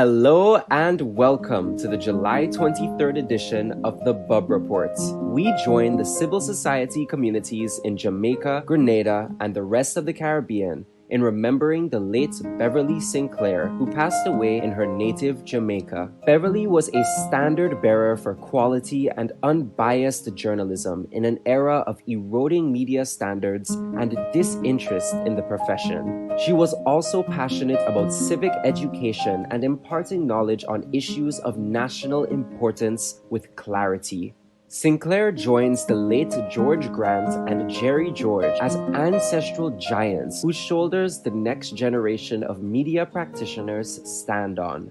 Hello and welcome to the July 23rd edition of the Bub Reports. We join the civil society communities in Jamaica, Grenada, and the rest of the Caribbean in remembering the late Beverly Sinclair, who passed away in her native Jamaica. Beverly was a standard bearer for quality and unbiased journalism in an era of eroding media standards and disinterest in the profession. She was also passionate about civic education and imparting knowledge on issues of national importance with clarity. Sinclair joins the late George Grant and Jerry George as ancestral giants whose shoulders the next generation of media practitioners stand on.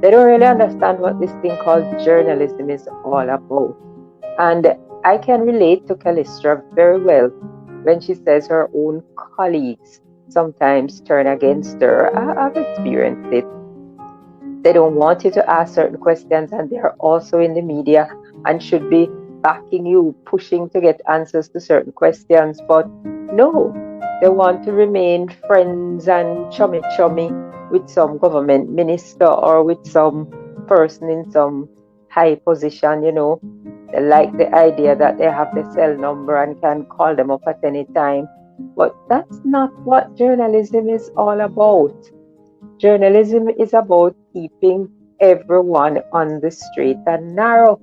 They don't really understand what this thing called journalism is all about. And I can relate to Callistra very well when she says her own colleagues sometimes turn against her. I've experienced it. They don't want you to ask certain questions, and they're also in the media and should be backing you, pushing to get answers to certain questions. But no, they want to remain friends and chummy with some government minister or with some person in some high position, you know. They like the idea that they have the cell number and can call them up at any time. But that's not what journalism is all about. Journalism is about keeping everyone on the straight and narrow.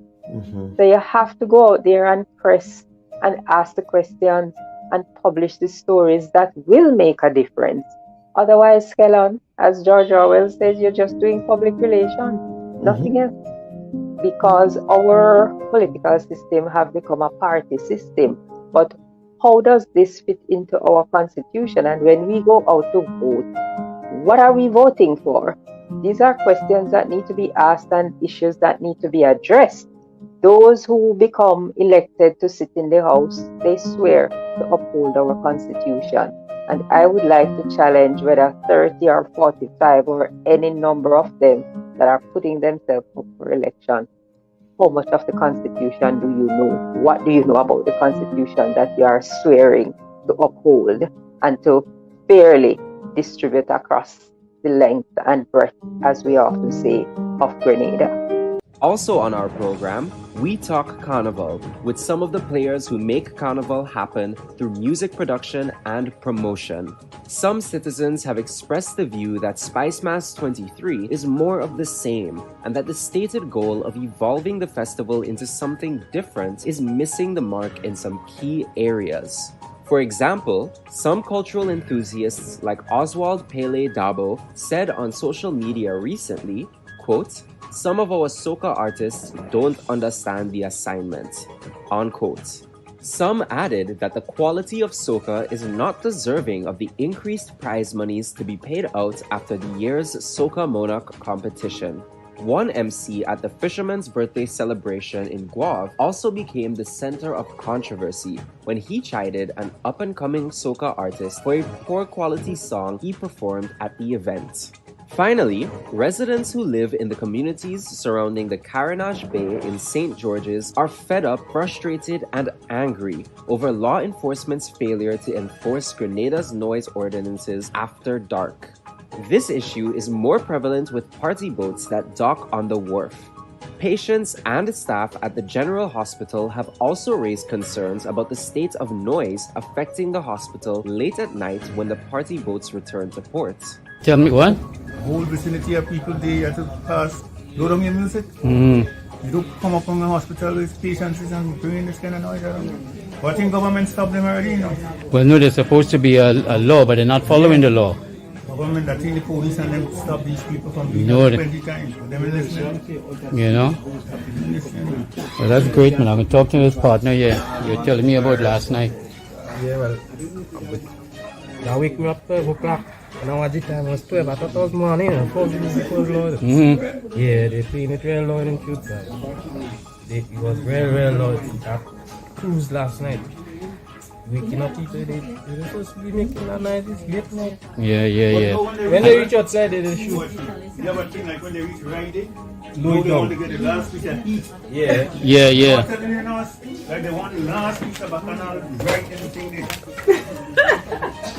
So you have to go out there and press and ask the questions and publish the stories that will make a difference. Otherwise, Kellon, as George Orwell says, you're just doing public relations, nothing else. Because our political system have become a party system. But how does this fit into our constitution? And when we go out to vote, what are we voting for? These are questions that need to be asked and issues that need to be addressed. Those who become elected to sit in the House, they swear to uphold our Constitution. And I would like to challenge whether 30 or 45 or any number of them that are putting themselves up for election. How much of the Constitution do you know? What do you know about the Constitution that you are swearing to uphold and to fairly distribute across the length and breadth, as we often say, of Grenada? Also on our program, we talk Carnival with some of the players who make Carnival happen through music production and promotion. Some citizens have expressed the view that Spice Mass 23 is more of the same, and that the stated goal of evolving the festival into something different is missing the mark in some key areas. For example, some cultural enthusiasts like Oswald Pele Dabo said on social media recently, quote, "Some of our soca artists don't understand the assignment," unquote. Some added that the quality of soca is not deserving of the increased prize monies to be paid out after the year's Soca Monarch competition. One MC at the Fisherman's birthday celebration in Guave also became the center of controversy when he chided an up-and-coming soca artist for a poor quality song he performed at the event. Finally, residents who live in the communities surrounding the Carenage Bay in St. George's are fed up, frustrated, and angry over law enforcement's failure to enforce Grenada's noise ordinances after dark. This issue is more prevalent with party boats that dock on the wharf. Patients and staff at the General Hospital have also raised concerns about the state of noise affecting the hospital late at night when the party boats return to port. Tell me what? Whole vicinity of people they have to pass, load on your music. You don't come up from the hospital with patients and doing this kind of noise around. But I think government stopped them already, you know. Well, no, there's supposed to be a law, but they're not following the law. Government, I think the police and them stop these people from doing No, that 20 times. But they will listen. You know? Well, that's great, man. I'm going to talk to his partner here. You're telling me about last night. Yeah, well, that wake me up 12 o'clock. And now at the time it was 12. I thought it was morning. I thought it was loud. Yeah, they playing it real loud in cute side. It was real loud. That cruise last night. Waking up people, they were supposed to be making a night, it's late night. Yeah. When they reach outside, they shoot. You ever think like when they reach Friday, they only get the last piece of heat. Yeah. Yeah. Like they want the last piece of bacchanal, right everything there.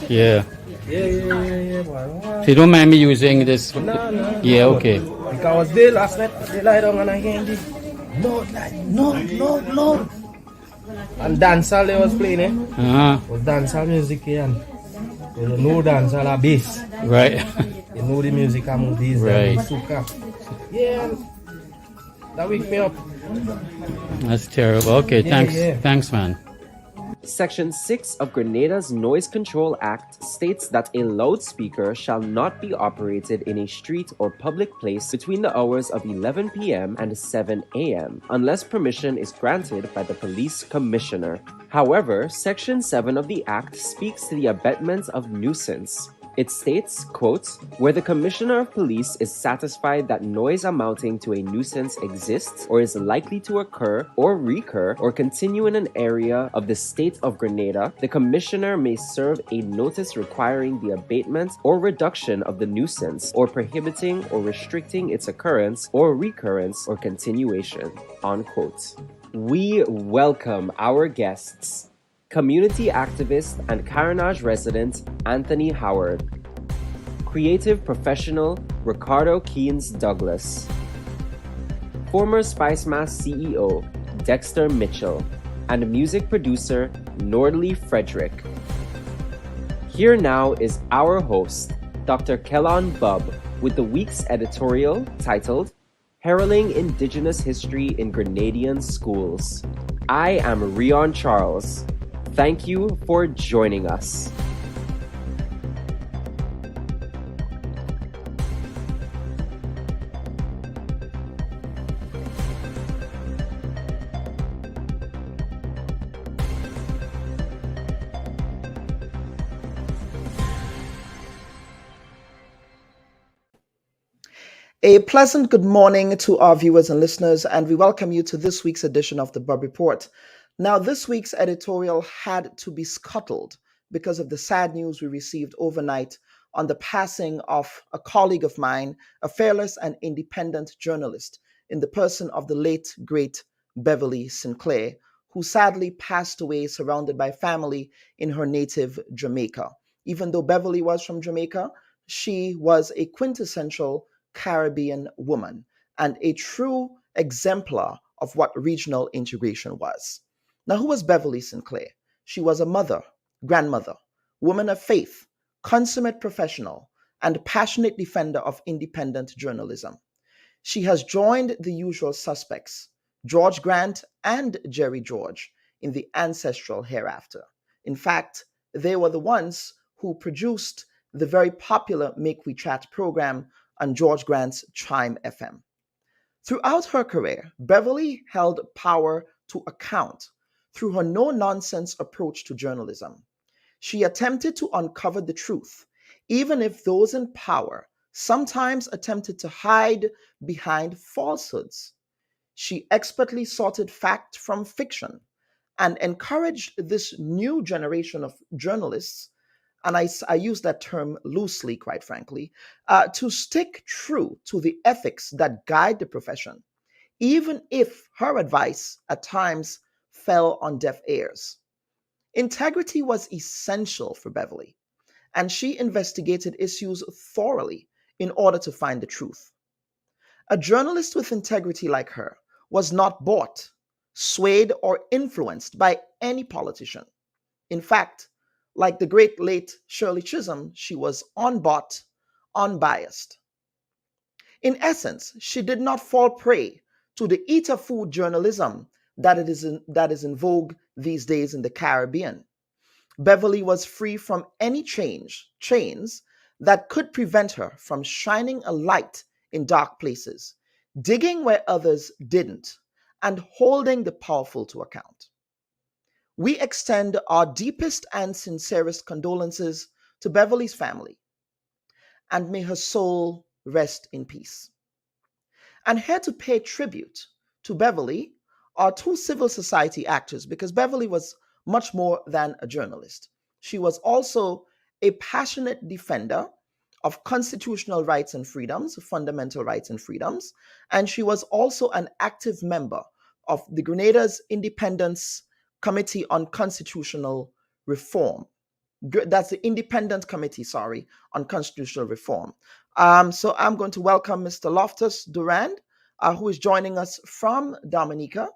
Yeah. Yeah, boy. So you don't mind me using this? No. Yeah, okay. Because I was there last night, they lie down and I can't do Lord. And dancehall they was playing, was dancehall music here. And you know dancehall a bass. Right. You know the music among these Right. soca. Yeah, that wake me up. That's terrible. Okay, thanks. Yeah. Thanks, man. Section 6 of Grenada's Noise Control Act states that a loudspeaker shall not be operated in a street or public place between the hours of 11 p.m. and 7 a.m. unless permission is granted by the police commissioner. However, Section 7 of the Act speaks to the abatement of nuisance. It states, quote, where the Commissioner of Police is satisfied that noise amounting to a nuisance exists or is likely to occur or recur or continue in an area of the state of Grenada, the Commissioner may serve a notice requiring the abatement or reduction of the nuisance or prohibiting or restricting its occurrence or recurrence or continuation, unquote. We welcome our guests, community activist and Carenage resident Anthony Howard, creative professional Ricardo Keynes Douglas, former Spice Mass CEO Dexter Mitchell, and music producer Nordley Frederick. Here now is our host, Dr. Kellon Bubb, with the week's editorial titled Heralding Indigenous History in Grenadian Schools. I am Rion Charles. Thank you for joining us. A pleasant good morning to our viewers and listeners, and we welcome you to this week's edition of the Bubb Report. Now, this week's editorial had to be scuttled because of the sad news we received overnight on the passing of a colleague of mine, a fearless and independent journalist, in the person of the late, great Beverly Sinclair, who sadly passed away surrounded by family in her native Jamaica. Even though Beverly was from Jamaica, she was a quintessential Caribbean woman and a true exemplar of what regional integration was. Now, who was Beverly Sinclair? She was a mother, grandmother, woman of faith, consummate professional, and passionate defender of independent journalism. She has joined the usual suspects, George Grant and Jerry George, in the ancestral hereafter. In fact, they were the ones who produced the very popular Make We Chat program on George Grant's Chime FM. Throughout her career, Beverly held power to account through her no-nonsense approach to journalism. She attempted to uncover the truth, even if those in power sometimes attempted to hide behind falsehoods. She expertly sorted fact from fiction and encouraged this new generation of journalists, and I use that term loosely, quite frankly, to stick true to the ethics that guide the profession, even if her advice at times fell on deaf ears. Integrity was essential for Beverly, and she investigated issues thoroughly in order to find the truth. A journalist with integrity like her was not bought, swayed, or influenced by any politician. In fact, like the great late Shirley Chisholm, she was unbought, unbiased. In essence, she did not fall prey to the eater food journalism that is in vogue these days in the Caribbean. Beverly was free from any chains that could prevent her from shining a light in dark places, digging where others didn't, and holding the powerful to account. We extend our deepest and sincerest condolences to Beverly's family, and may her soul rest in peace. And here to pay tribute to Beverly are two civil society actors, because Beverly was much more than a journalist. She was also a passionate defender of constitutional rights and freedoms, fundamental rights and freedoms, and she was also an active member of the Grenada's Independence Committee on Constitutional Reform, That's the Independent Committee, sorry, on Constitutional Reform. So I'm going to welcome Mr. Loftus Durand, who is joining us from Dominica,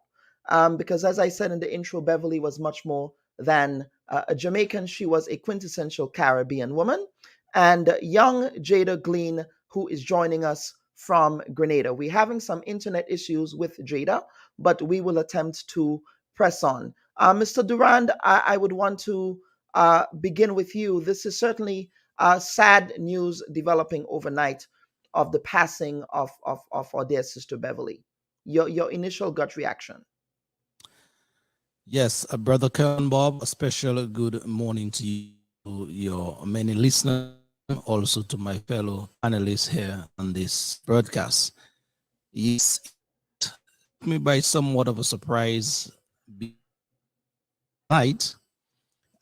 because as I said in the intro, Beverly was much more than a Jamaican. She was a quintessential Caribbean woman. And young Jada Glean, who is joining us from Grenada. We're having some internet issues with Jada, but we will attempt to press on. Mr. Durand, I would want to begin with you. This is certainly sad news developing overnight of the passing of our dear sister Beverly. Your initial gut reaction. Yes, Brother Kern Bob, a special good morning to you, your many listeners, also to my fellow panelists here on this broadcast. Yes, it took me by somewhat of a surprise night,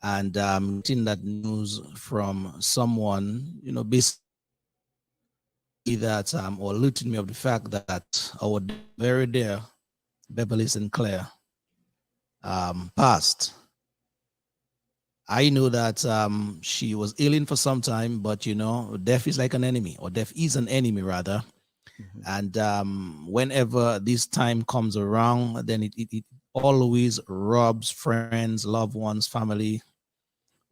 and getting that news from someone, basically that or alerted me of the fact that our very dear Beverly Sinclair passed. I know that she was ailing for some time, but death is like an enemy, or death is an enemy rather. And whenever this time comes around, then it always robs friends, loved ones, family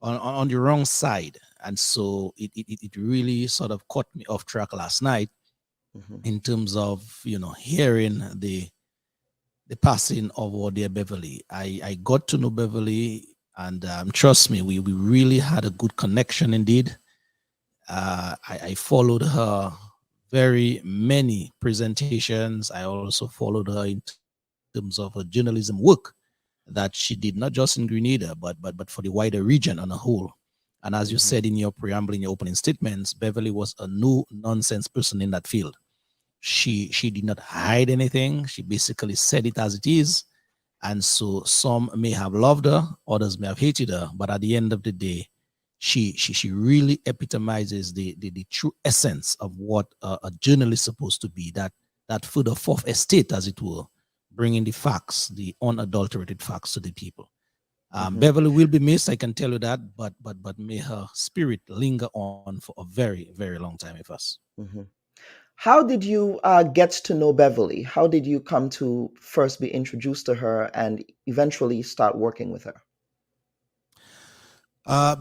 on the wrong side. And so it really sort of caught me off track last night in terms of, hearing the passing of our dear Beverly. I got to know Beverly, and trust me, we really had a good connection indeed. I followed her very many presentations. I also followed her in terms of her journalism work that she did, not just in Grenada, but for the wider region on a whole. And as you said in your preamble, in your opening statements, Beverly was a no-nonsense person in that field. She did not hide anything. She basically said it as it is. And so some may have loved her, others may have hated her, but at the end of the day, she really epitomizes the true essence of what a journalist is supposed to be, that further fourth estate, as it were, bringing the facts, the unadulterated facts to the people. Beverly will be missed, I can tell you that, but may her spirit linger on for a very, very long time with us. How did you get to know Beverly? How did you come to first be introduced to her and eventually start working with her?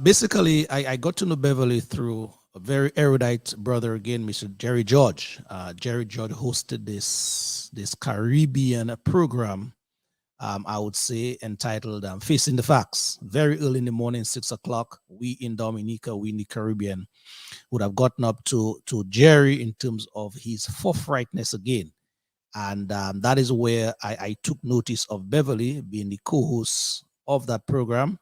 Basically, I got to know Beverly through a very erudite brother again, Mr. Jerry George. Jerry George hosted this Caribbean program, I would say, entitled Facing the Facts. Very early in the morning, 6 o'clock, we in Dominica, we in the Caribbean, would have gotten up to Jerry in terms of his forthrightness again. And that is where I took notice of Beverly being the co-host of that program.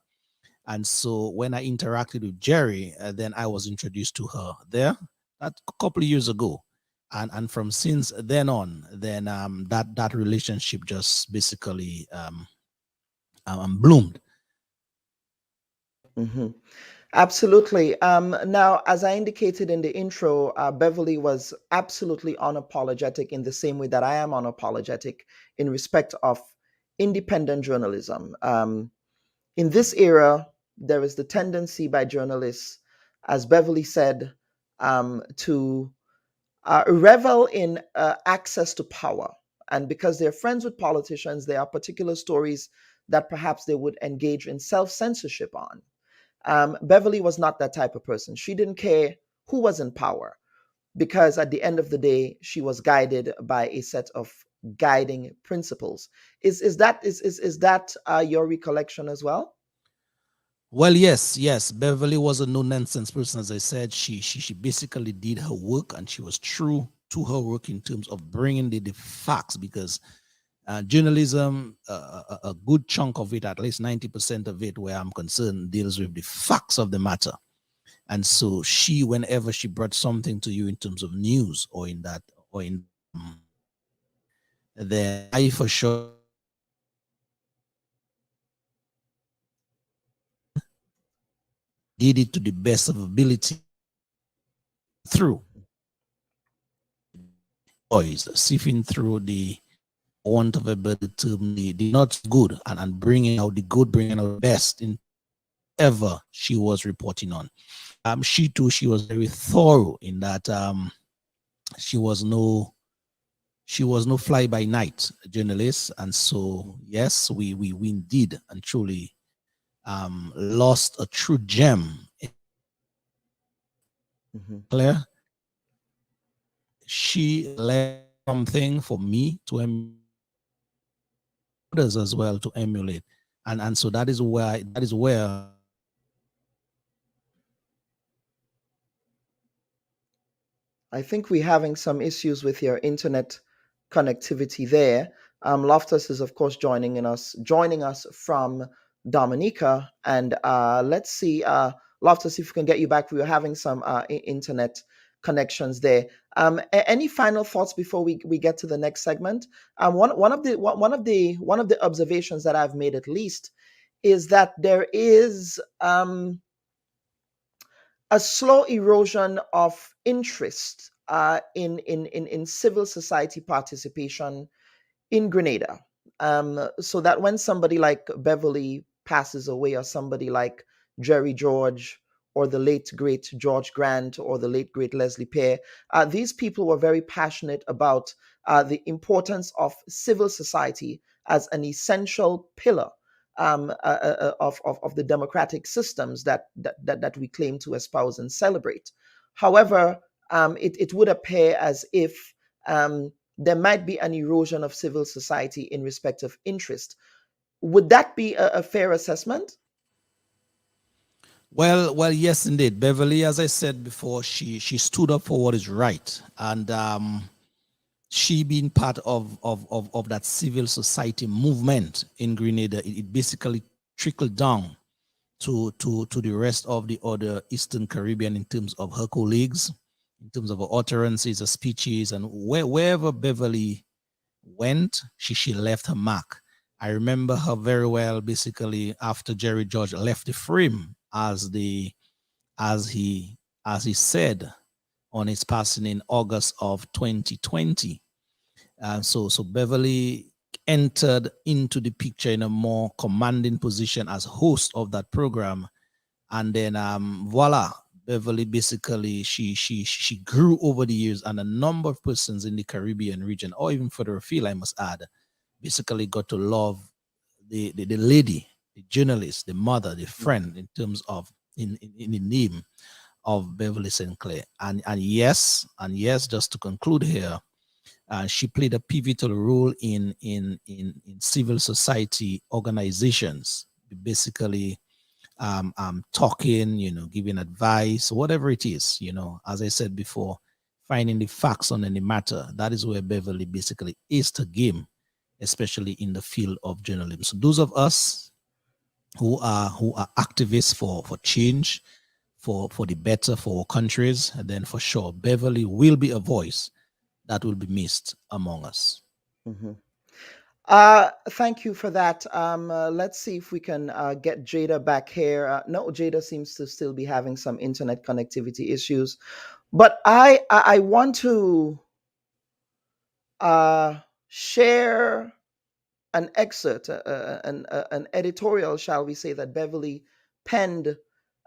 And so when I interacted with Jerry, then I was introduced to her there a couple of years ago. And from since then on, then that relationship just basically bloomed. Absolutely. Now, as I indicated in the intro, Beverly was absolutely unapologetic in the same way that I am unapologetic in respect of independent journalism. In this era, there is the tendency by journalists, as Beverly said, to revel in access to power. And because they're friends with politicians, there are particular stories that perhaps they would engage in self-censorship on. Beverly was not that type of person. She didn't care who was in power, because at the end of the day, she was guided by a set of guiding principles. Is that your recollection as well? Well, yes. Beverly was a no-nonsense person, as I said. She basically did her work, and she was true to her work in terms of bringing the facts, because journalism, a good chunk of it, at least 90% of it, where I'm concerned, deals with the facts of the matter. And so she, whenever she brought something to you in terms of news then I for sure did it to the best of ability through voice, sifting through the want of a better term, the not good, and bringing out the good, bringing out the best in whatever she was reporting on. She too, she was very thorough in that she was no fly by night journalist. And so yes, we indeed and truly lost a true gem. Claire, she left something for me to emulate, others as well to emulate, and so that is where I think we're having some issues with your internet connectivity there. Loftus is, of course, joining us from Dominica, and let's see, Loftus, if we can get you back. We were having some internet connections there. Any final thoughts before we get to the next segment? One of the observations that I've made, at least, is that there is a slow erosion of interest in civil society participation in Grenada. So that when somebody like Beverly passes away, or somebody like Jerry George, or the late great George Grant, or the late great Leslie Pear, these people were very passionate about the importance of civil society as an essential pillar of the democratic systems that we claim to espouse and celebrate. However, it would appear as if there might be an erosion of civil society in respect of interest. Would that be a fair assessment? Well, yes, indeed. Beverly, as I said before, she stood up for what is right, and she being part of that civil society movement in Grenada, it basically trickled down to the rest of the other Eastern Caribbean in terms of her colleagues, in terms of her utterances, her speeches, and wherever Beverly went, she left her mark. I remember her very well. Basically, after Jerry George left the frame, as he said on his passing in August of 2020. So Beverly entered into the picture in a more commanding position as host of that program, and then voila, Beverly basically she grew over the years, and a number of persons in the Caribbean region, or even further afield, I must add, basically got to love the lady, the journalist, the mother, the friend, in terms of in the name of Beverly Sinclair. And yes, just to conclude here, she played a pivotal role in civil society organizations, basically talking, giving advice, whatever it is, as I said before, finding the facts on any matter. That is where Beverly basically is the game, especially in the field of journalism. So those of us who are activists for change, for the better for our countries, then for sure Beverly will be a voice that will be missed among us. Mm-hmm. Thank you for that. Let's see if we can get Jada back here. No, Jada seems to still be having some internet connectivity issues. But I want to share an excerpt, an editorial, shall we say, that Beverly penned,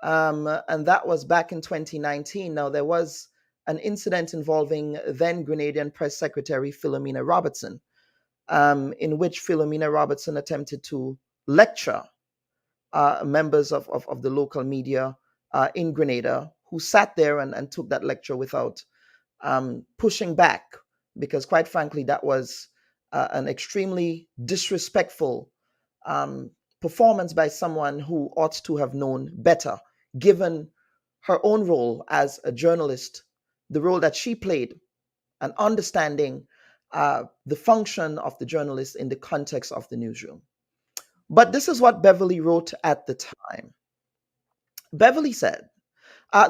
and that was back in 2019. Now, there was an incident involving then Grenadian Press Secretary Philomena Robertson, in which Philomena Robertson attempted to lecture members of the local media in Grenada, who sat there and took that lecture without pushing back, because quite frankly, that was an extremely disrespectful performance by someone who ought to have known better, given her own role as a journalist, the role that she played, and understanding the function of the journalist in the context of the newsroom. But this is what Beverly wrote at the time. Beverly said,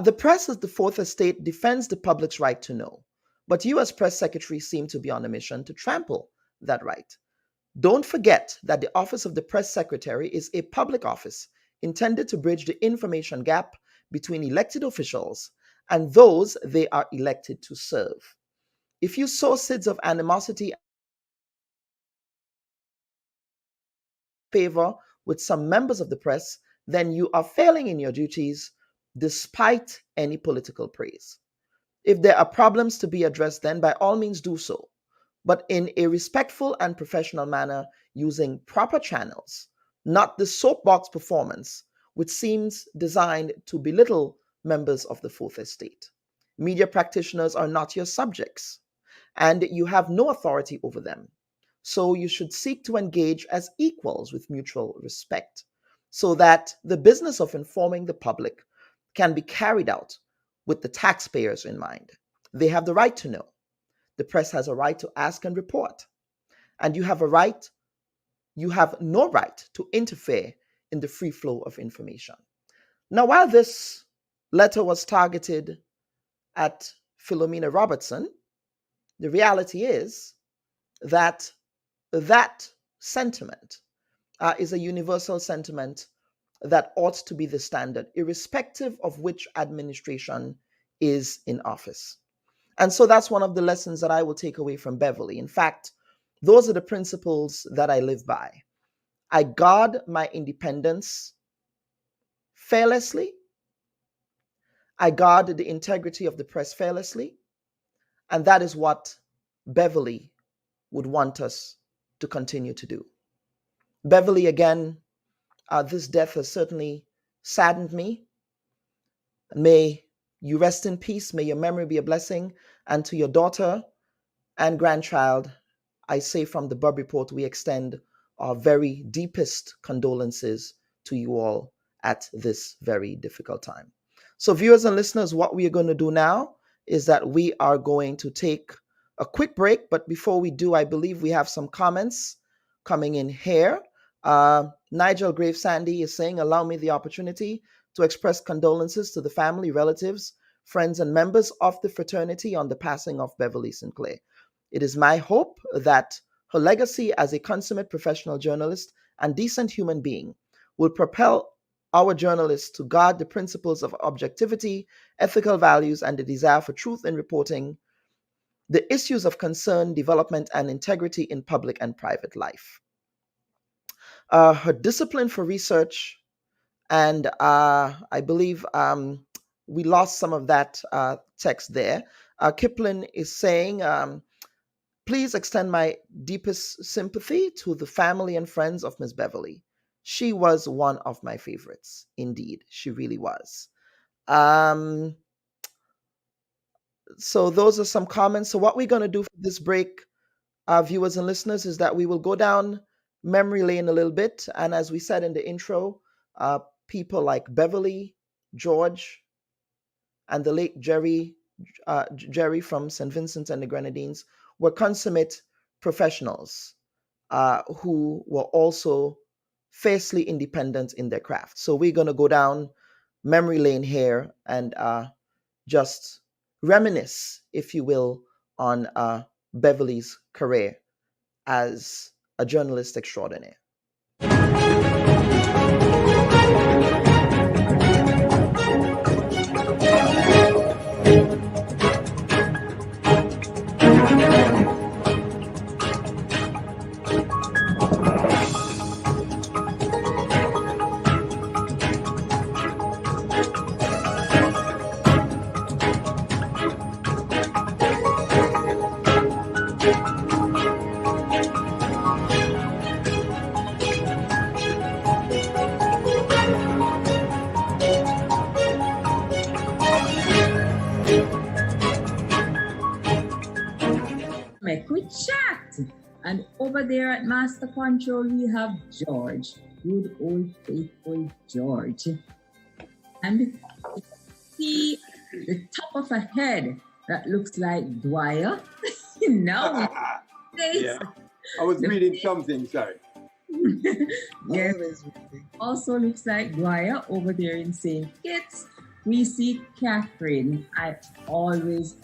the press as the fourth estate defends the public's right to know, but you as press secretary seem to be on a mission to trample that right. Don't forget that the office of the press secretary is a public office intended to bridge the information gap between elected officials and those they are elected to serve. If you sow seeds of animosity favor with some members of the press, then you are failing in your duties despite any political praise. If there are problems to be addressed, then by all means do so, but in a respectful and professional manner using proper channels, not the soapbox performance, which seems designed to belittle members of the Fourth Estate. Media practitioners are not your subjects, and you have no authority over them. So you should seek to engage as equals with mutual respect, so that the business of informing the public can be carried out with the taxpayers in mind. They have the right to know. The press has a right to ask and report. And you have no right to interfere in the free flow of information. Now, while this letter was targeted at Philomena Robertson, the reality is that that sentiment is a universal sentiment that ought to be the standard, irrespective of which administration is in office. And so that's one of the lessons that I will take away from Beverly. In fact, those are the principles that I live by. I guard my independence fearlessly. I guard the integrity of the press fearlessly. And that is what Beverly would want us to continue to do. Beverly, again, this death has certainly saddened me. May you rest in peace. May your memory be a blessing. And to your daughter and grandchild, I say from the Bub Report, we extend our very deepest condolences to you all at this very difficult time. So viewers and listeners, what we are going to do now is that we are going to take a quick break. But before we do, I believe we have some comments coming in here. Nigel Gravesandy is saying, allow me the opportunity to express condolences to the family, relatives, friends, and members of the fraternity on the passing of Beverly Sinclair. It is my hope that her legacy as a consummate professional journalist and decent human being will propel our journalists to guard the principles of objectivity, ethical values, and the desire for truth in reporting the issues of concern, development, and integrity in public and private life. Her discipline for research, and I believe we lost some of that text there. Kipling is saying, please extend my deepest sympathy to the family and friends of Miss Beverly. She was one of my favorites. Indeed, she really was. So those are some comments. So what we're going to do for this break, viewers and listeners, is that we will go down memory lane a little bit. And as we said in the intro, people like Beverly, George, and the late Jerry from St. Vincent and the Grenadines were consummate professionals who were also fiercely independent in their craft. So we're going to go down memory lane here and just reminisce, if you will, on Beverly's career as a journalist extraordinaire. And over there at Master Control, we have George, good old faithful George. And see the top of a head that looks like Dwyer. Now, yeah, I was reading something, sorry. Yes, also looks like Dwyer over there in St. Kitts. We see Catherine. I always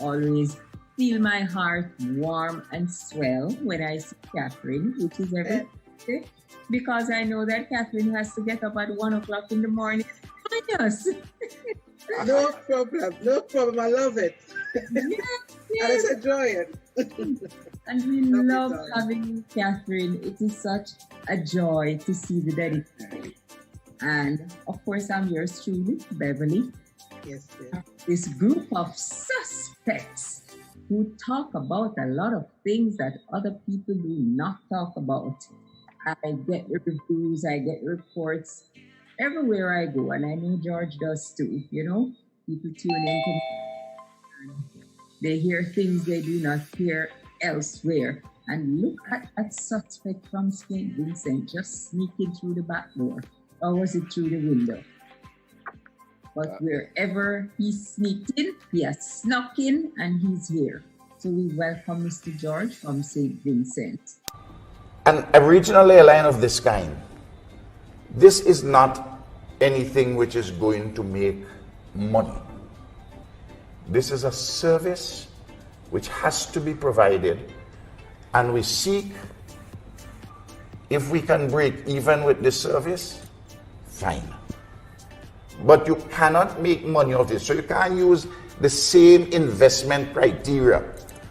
feel my heart warm and swell when I see Catherine, which is every day, because I know that Catherine has to get up at 1 o'clock in the morning to join us. No problem. I love it. Yes. And it's a joy. And we love having Catherine. It is such a joy to see the dedication. And of course, I'm yours truly, Beverly. Yes, sir. This group of suspects who talk about a lot of things that other people do not talk about. I get reviews, I get reports everywhere I go, and I know George does too. You know, people tune in to me and they hear things they do not hear elsewhere. And look at that suspect from St. Vincent just sneaking through the back door. Or was it through the window? But wherever he sneaked in, he has snuck in and he's here. So we welcome Mr. George from St. Vincent. A regional airline of this kind, this is not anything which is going to make money. This is a service which has to be provided, and we seek, if we can break even with this service, fine. But you cannot make money of this. So you can't use the same investment criteria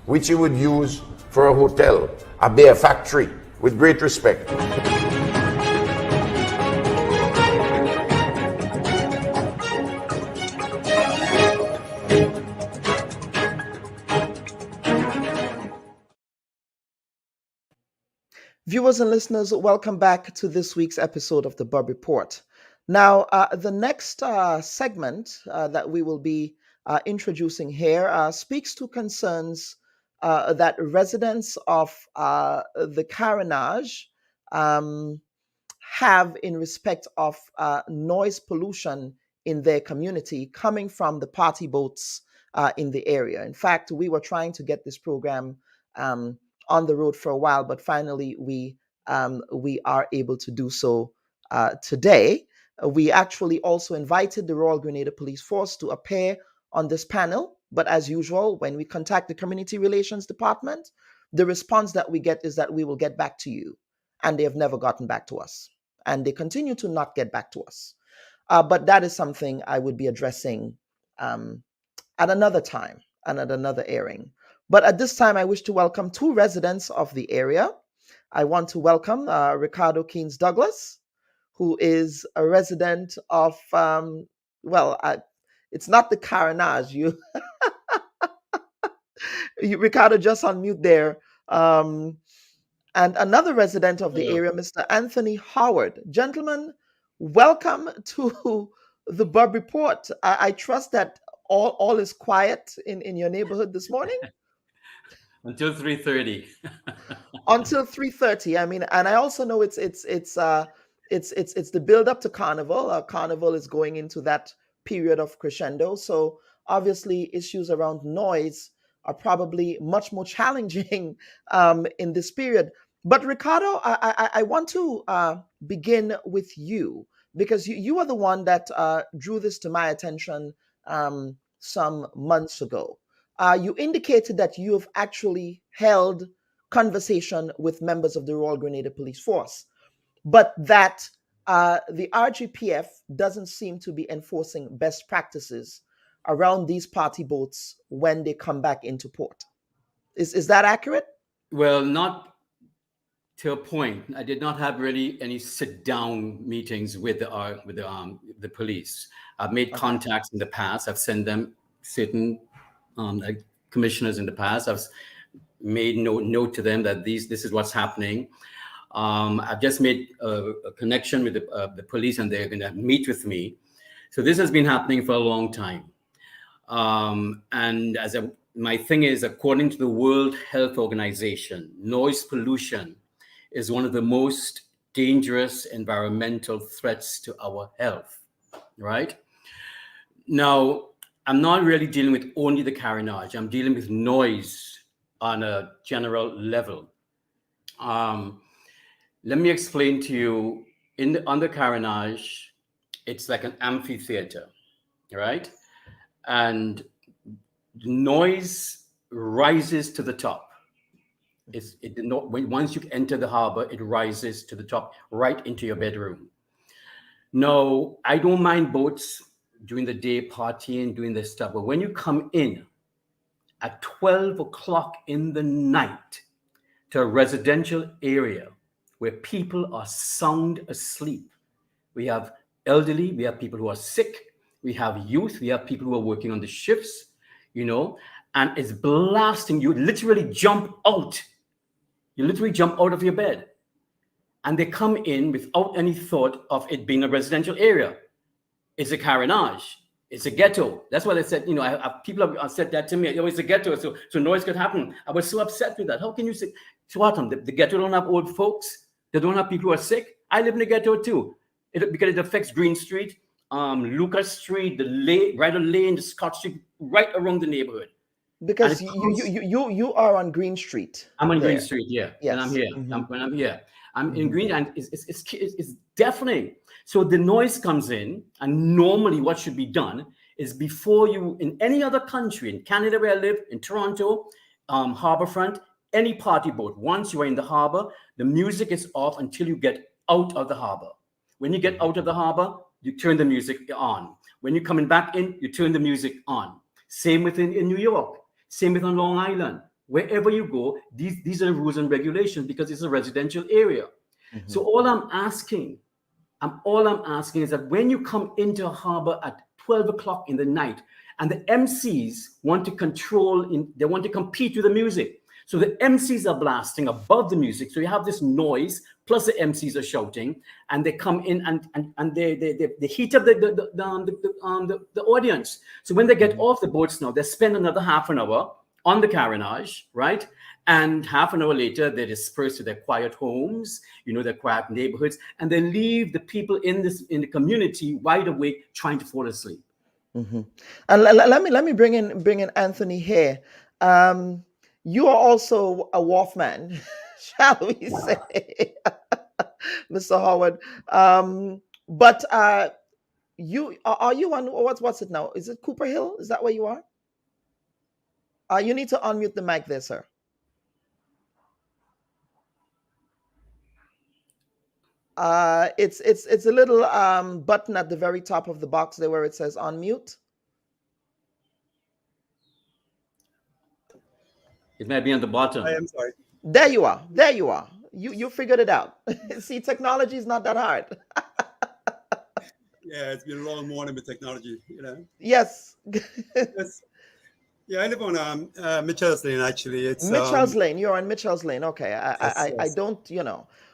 which you would use for a hotel, a beer factory, with great respect. Viewers and listeners, welcome back to this week's episode of the Bub Report. Now, the next segment that we will be introducing here speaks to concerns that residents of the Carenage have in respect of noise pollution in their community coming from the party boats in the area. In fact, we were trying to get this program on the road for a while, but finally we are able to do so today. We actually also invited the Royal Grenada Police Force to appear on this panel, but as usual, when we contact the Community Relations Department, the response that we get is that we will get back to you, and they have never gotten back to us, and they continue to not get back to us. But that is something I would be addressing at another time and at another airing. But at this time, I wish to welcome two residents of the area. I want to welcome Ricardo Keynes Douglas, who is a resident of, it's not the Carenage. Ricardo, just unmute there. And another resident of the area, Mr. Anthony Howard. Gentlemen, welcome to the Bub Report. I trust that all is quiet in your neighborhood this morning. Until 3:30. Until 3:30. I mean, and I also know it's the build up to Carnival. Carnival is going into that period of crescendo. So obviously, issues around noise are probably much more challenging in this period. But Ricardo, I want to begin with you, because you are the one that drew this to my attention some months ago. You indicated that you have actually held conversation with members of the Royal Grenada Police Force, but that the RGPF doesn't seem to be enforcing best practices around these party boats when they come back into port. Is that accurate? Well, not to a point. I did not have really any sit-down meetings with the police. I've made contacts in the past. I've sent them certain commissioners in the past. I've made note to them that this is what's happening. I've just made a connection with the police, and they're going to meet with me. So this has been happening for a long time. And my thing is, according to the World Health Organization, noise pollution is one of the most dangerous environmental threats to our health, right? Now, I'm not really dealing with only the Carenage. I'm dealing with noise on a general level. Let me explain to you, on the Carenage, it's like an amphitheater, right? And noise rises to the top. Once you enter the harbor, it rises to the top, right into your bedroom. No, I don't mind boats during the day partying, doing this stuff, but when you come in at 12 o'clock in the night to a residential area where people are sound asleep, we have elderly, we have people who are sick, we have youth, we have people who are working on the shifts, and it's blasting. You literally jump out. You literally jump out of your bed. And they come in without any thought of it being a residential area. It's a Carenage. It's a ghetto. That's why they said, people have said that to me. It's a ghetto, so noise could happen. I was so upset with that. How can you say, the ghetto don't have old folks? They don't have people who are sick? I live in the ghetto too. Because it affects Green Street, Lucas Street, the Ryder Lane, the Scott Street, right around the neighborhood. Because you are on Green Street. I'm on Green Street, yeah. Yes. And I'm here. When I'm here. I'm in Green, and it's deafening. So the noise comes in, and normally what should be done is before you, in any other country, in Canada where I live, in Toronto, Harbourfront, any party boat, once you are in the harbor, the music is off until you get out of the harbor. When you get out of the harbor, you turn the music on. When you're coming back in, you turn the music on. Same within in New York. Same with on Long Island. Wherever you go, these are the rules and regulations because it's a residential area. So all I'm asking is that when you come into a harbor at 12 o'clock in the night, and the MCs want to they want to compete with the music. So the MCs are blasting above the music. So you have this noise, plus the MCs are shouting, and they come in and they heat up the audience. So when they get off the boats now, they spend another half an hour on the Carenage, right? And half an hour later, they disperse to their quiet homes, their quiet neighborhoods, and they leave the people in the community wide awake, trying to fall asleep. And let me bring in Anthony here. You are also a wharfman, shall we say, Mr. Howard? But are you on what's it now? Is it Cooper Hill? Is that where you are? You need to unmute the mic there, sir. It's a little button at the very top of the box there where it says unmute. It might be on the bottom. I am sorry. There you are. There you are. You figured it out. See, technology is not that hard. Yeah, it's been a long morning with technology, Yes. Yes. Yeah, I live on Mitchell's Lane, actually. It's Mitchell's Lane. You're on Mitchell's Lane. Okay. Yes. I don't,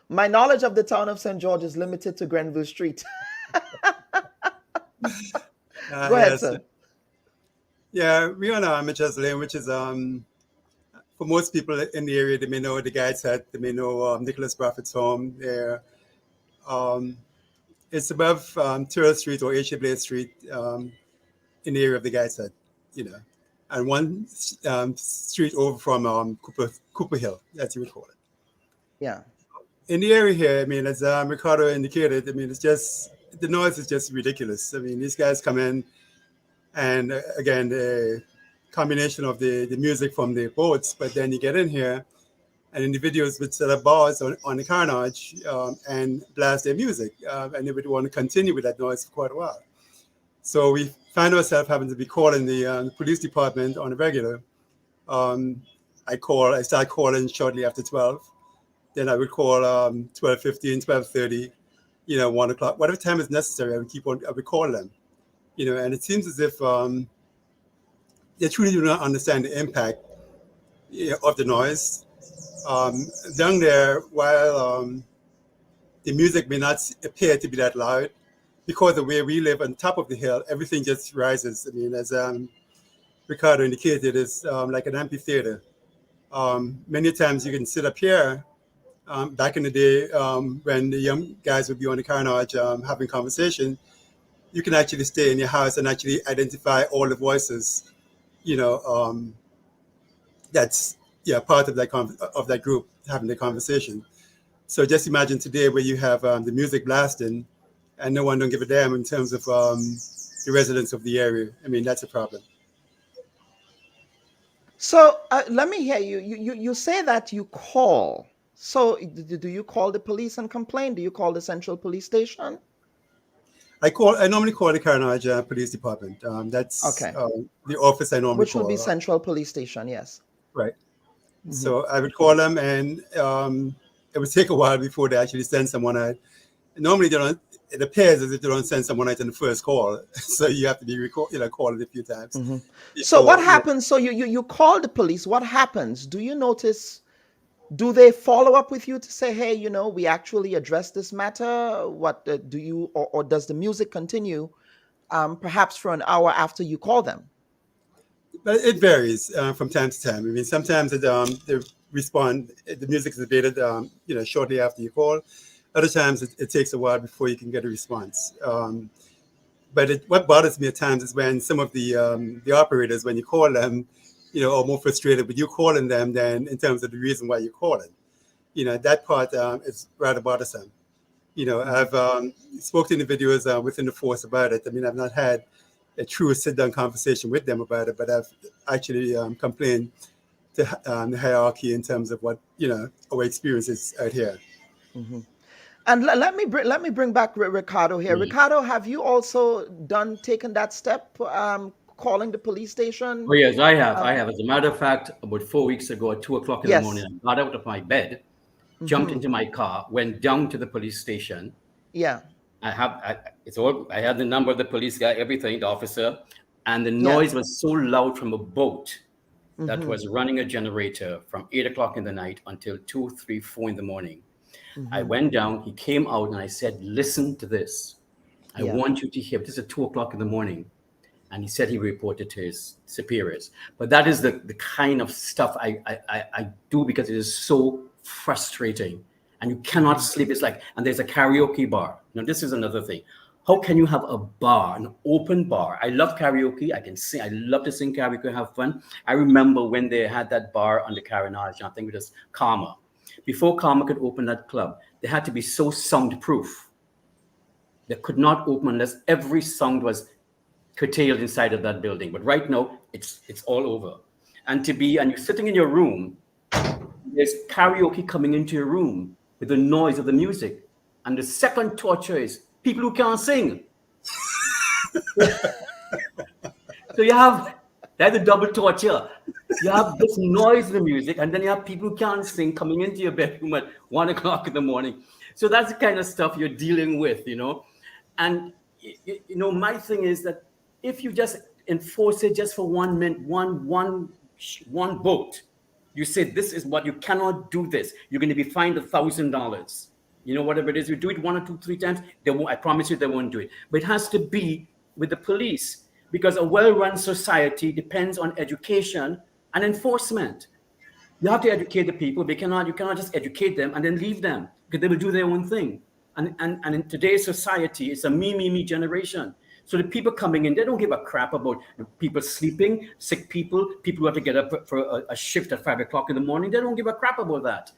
my knowledge of the town of St. George is limited to Grenville Street. Go ahead, sir. Yeah, we're on Mitchell's Lane, which is, for most people in the area, they may know the Guides Hut, they may know Nicholas Bradford's home there. It's above Terrell Street or H.A. Blade Street in the area of the Guides Hut, and one street over from Cooper Hill, as you would call it. Yeah. In the area here, as Ricardo indicated, it's just, the noise is just ridiculous. These guys come in, and again, the combination of the music from the boats, but then you get in here, and individuals would set up bars on the Carenage and blast their music, and they would want to continue with that noise for quite a while. So we find ourselves having to be calling the police department on a regular. I start calling shortly after 12. Then I would call 12:15, 12:30, 1 o'clock, whatever time is necessary. I would call them, and it seems as if they truly do not understand the impact of the noise. Down there, while the music may not appear to be that loud, because the way we live on top of the hill, everything just rises. As Ricardo indicated, it's like an amphitheater. Many times you can sit up here. Back in the day, when the young guys would be on the Carenage having conversation, you can actually stay in your house and actually identify all the voices, that's part of that group having the conversation. So just imagine today where you have the music blasting and no one don't give a damn in terms of the residents of the area. That's a problem. So let me hear you. You say that you call. So do you call the police and complain? Do you call the central police station? I normally call the Carenage Police Department. That's okay. The office I normally Which call. Which would be Central Police Station, yes. Right. Mm-hmm. So I would call them, and it would take a while before they actually send someone out. Normally they don't. It appears as if they don't send someone out on the first call, so you have to be called a few times. So what before, happens? So you call the police. What happens? Do you notice? Do they follow up with you to say, hey, we actually addressed this matter? What do you, or does the music continue, perhaps for an hour after you call them? But it varies from time to time. I mean, sometimes they respond. The music is abated, shortly after you call. Other times it takes a while before you can get a response. But what bothers me at times is when some of the operators, when you call them, are more frustrated with you calling them than in terms of the reason why you're calling. That part is rather bothersome. I've spoken to individuals within the force about it. I mean, I've not had a true sit-down conversation with them about it, but I've actually complained to the hierarchy in terms of what our experiences out here. And let me bring back Ricardo here. Ricardo, have you also taken that step, calling the police station? Oh yes, I have. I have. As a matter of fact, about 4 weeks ago at 2:00 in the morning, I got out of my bed, jumped into my car, went down to the police station. Yeah. I had the number of the police guy, everything, the officer, and the noise was so loud from a boat that was running a generator from 8:00 in the night until 2, 3, 4 in the morning. I went down, he came out, and I said, listen to this. I want you to hear. This is at 2:00 in the morning. And he said he reported to his superiors. But that is the kind of stuff I do because it is so frustrating. And you cannot sleep. It's like, and there's a karaoke bar. Now, this is another thing. How can you have a bar, an open bar? I love karaoke. I can sing. I love to sing karaoke and have fun. I remember when they had that bar on the Carenage, I think it was Karma. Before Karma could open that club, they had to be so soundproof. They could not open unless every sound was curtailed inside of that building. But right now, it's all over. And you're sitting in your room, there's karaoke coming into your room with the noise of the music. And the second torture is people who can't sing. So that's a double torture. You have this noise of the music, and then you have people who can't sing coming into your bedroom at 1:00 in the morning. So that's the kind of stuff you're dealing with, And, my thing is that if you just enforce it just for 1 minute, one boat, you say, this is what you cannot do this. You're going to be fined $1,000. Whatever it is, you do it 1 or 2, 3 times, I promise you they won't do it. But it has to be with the police, because a well-run society depends on education and enforcement. You have to educate the people. You cannot just educate them and then leave them, because they will do their own thing. And in today's society, it's a me generation. So the people coming in, they don't give a crap about people sleeping, sick people who have to get up for a shift at 5:00 in the morning. They don't give a crap about that.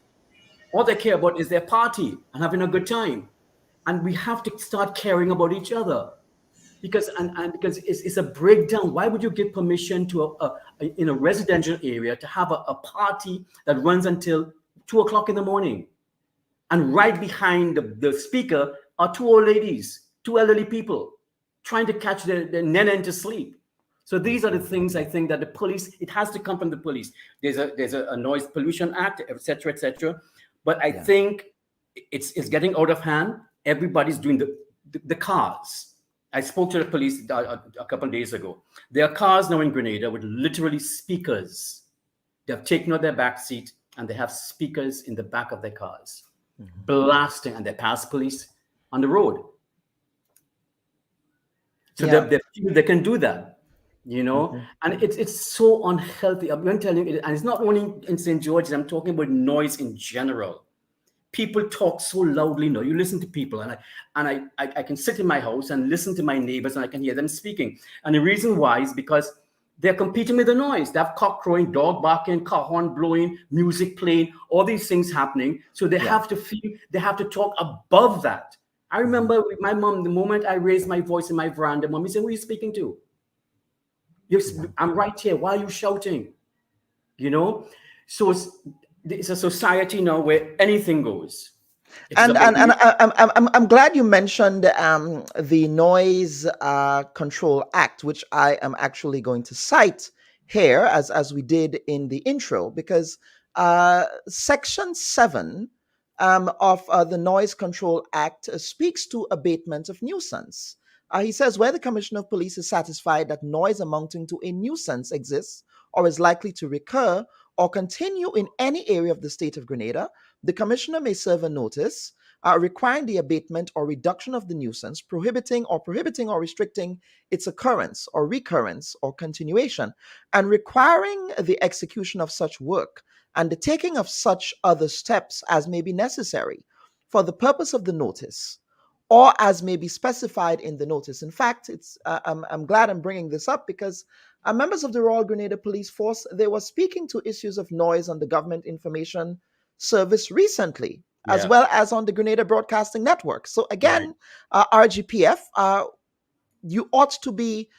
All they care about is their party and having a good time. And we have to start caring about each other, because it's a breakdown. Why would you give permission to in a residential area to have a party that runs until 2:00 in the morning? And right behind the speaker are 2 old ladies, 2 elderly people, trying to catch their nenen to sleep. So these are the things I think that the police, it has to come from the police. There's a Noise Pollution Act, et cetera, et cetera. But I think it's getting out of hand. Everybody's doing the cars. I spoke to the police a couple of days ago. There are cars now in Grenada with literally speakers. They have taken out their back seat and they have speakers in the back of their cars, blasting, and they pass police on the road. So they can do that, and it's so unhealthy. I'm going to tell you, and it's not only in St. George's. I'm talking about noise in general. People talk so loudly now. You listen to people, and I can sit in my house and listen to my neighbors, and I can hear them speaking. And the reason why is because they're competing with the noise. They have cock crowing, dog barking, car horn blowing, music playing, all these things happening. So they have to feel, they have to talk above that. I remember with my mom, the moment I raised my voice in my veranda, mommy said, who are you speaking to? I'm right here. Why are you shouting? So it's a society now where anything goes. And I'm glad you mentioned the Noise Control Act, which I am actually going to cite here as we did in the intro, because Section 7 of the Noise Control Act speaks to abatement of nuisance. He says where the Commissioner of Police is satisfied that noise amounting to a nuisance exists or is likely to recur or continue in any area of the state of Grenada, the Commissioner may serve a notice requiring the abatement or reduction of the nuisance, prohibiting or restricting its occurrence or recurrence or continuation, and requiring the execution of such work and the taking of such other steps as may be necessary for the purpose of the notice or as may be specified in the notice. In fact, I'm glad I'm bringing this up because members of the Royal Grenada Police Force, they were speaking to issues of noise on the Government Information Service recently, as well as on the Grenada Broadcasting Network. So again, RGPF, you ought to be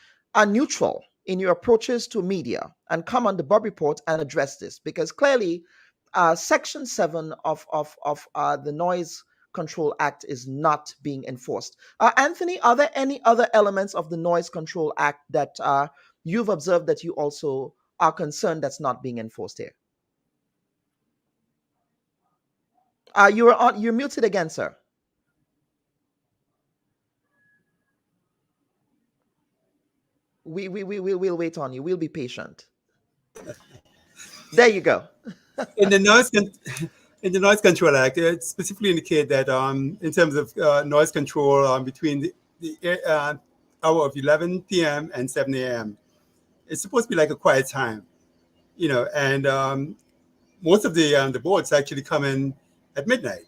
neutral in your approaches to media and come on the Bob Report and address this, because clearly Section 7 of the Noise Control Act is not being enforced. Anthony, are there any other elements of the Noise Control Act that you've observed that you also are concerned that's not being enforced here? You're muted again, sir. We'll wait on you. We'll be patient. There you go. In the Noise Control Act, it specifically indicates that in terms of noise control between the hour of 11 p.m. and 7 a.m., it's supposed to be like a quiet time, and most of the boards actually come in at midnight,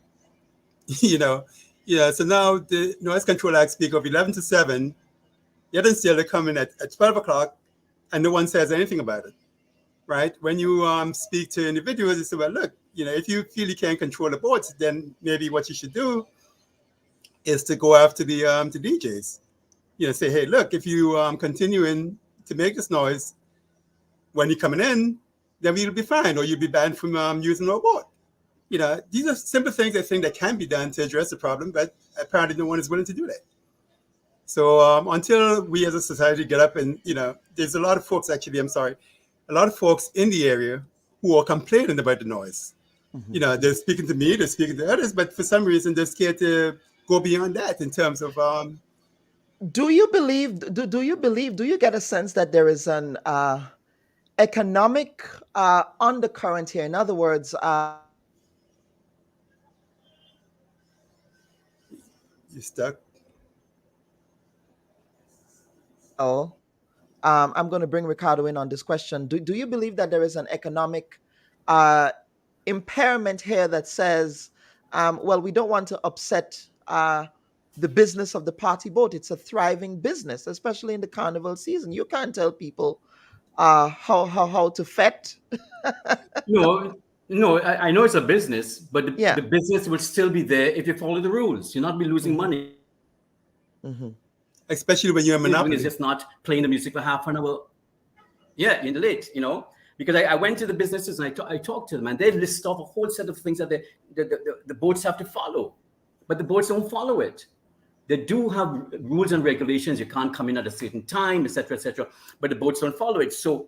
So now the Noise Control Act speaks of 11 to 7, yet and still they come in at 12 o'clock, and no one says anything about it. Right? When you speak to individuals, you say, well, look, if you feel you can't control the boards, then maybe what you should do is to go after the DJs. Say, hey, look, if you continuing to make this noise when you're coming in, then we'll be fine, or you'll be banned from using our board. These are simple things I think that can be done to address the problem, but apparently no one is willing to do that. So until we as a society get up and, there's a lot of folks a lot of folks in the area who are complaining about the noise. Mm-hmm. They're speaking to me, they're speaking to others, but for some reason they're scared to go beyond that in terms of. Do you get a sense that there is an economic undercurrent here? In other words, you stuck? Oh. I'm going to bring Ricardo in on this question. Do you believe that there is an economic impairment here that says, well, we don't want to upset the business of the party boat? It's a thriving business, especially in the carnival season. You can't tell people how to fet. No, I know it's a business, but the business will still be there if you follow the rules. You'll not be losing money. Mm-hmm. Especially when you're a monopoly. It's just not playing the music for half an hour. Yeah, in the late, because I went to the businesses and I talked to them, and they list off a whole set of things that the boards have to follow, but the boards don't follow it. They do have rules and regulations. You can't come in at a certain time, etc., but the boards don't follow it. So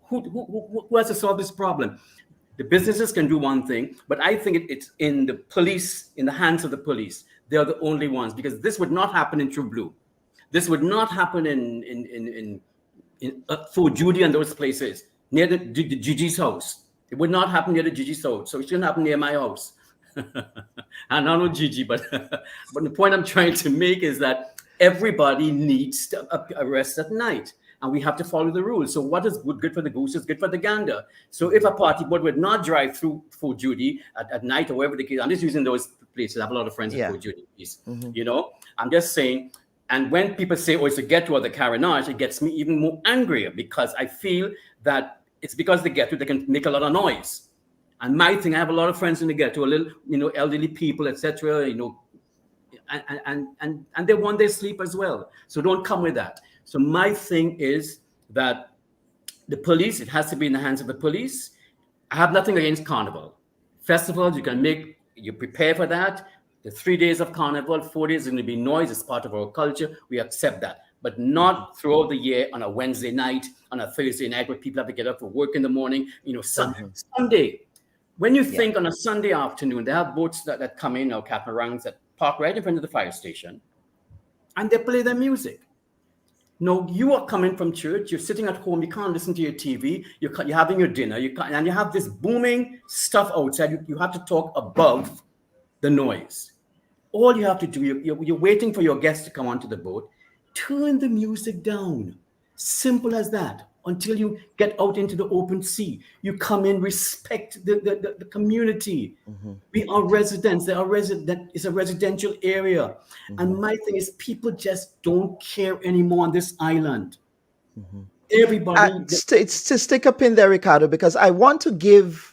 who has to solve this problem? The businesses can do one thing, but I think it's in the police, in the hands of the police. They are the only ones, because this would not happen in True Blue. This would not happen in Fort Judy and those places near the Gigi's house. It would not happen near the Gigi's house, so it shouldn't happen near my house. And I know Gigi, but the point I'm trying to make is that everybody needs a rest at night, and we have to follow the rules. So what is good for the goose is good for the gander. So if a party board would not drive through Fort Judy at night or wherever the case, I'm just using those places. I have a lot of friends in Fort Judy. Mm-hmm. I'm just saying. And when people say, oh, it's a ghetto or the Carenage, it gets me even more angrier, because I feel that it's because the ghetto, they can make a lot of noise. And my thing, I have a lot of friends in the ghetto, a little, elderly people, etc., and they want their sleep as well. So don't come with that. So my thing is that the police, it has to be in the hands of the police. I have nothing against Carnival. Festivals, you prepare for that. The 3 days of Carnival, 4 days is going to be noise. It's part of our culture. We accept that. But not throughout the year on a Wednesday night, on a Thursday night, where people have to get up for work in the morning. Sunday. When you think on a Sunday afternoon, they have boats that come in, or catamarans that park right in front of the fire station, and they play their music. No, you are coming from church, you're sitting at home, you can't listen to your TV, you're having your dinner, and you have this booming stuff outside. You have to talk above the noise. All you have to do, you're waiting for your guests to come onto the boat, turn the music down. Simple as that. Until you get out into the open sea, you come in, respect the community. We are residents. It's a residential area. And my thing is, people just don't care anymore on this island. Everybody. It's to stick a pin there, Ricardo, because I want to give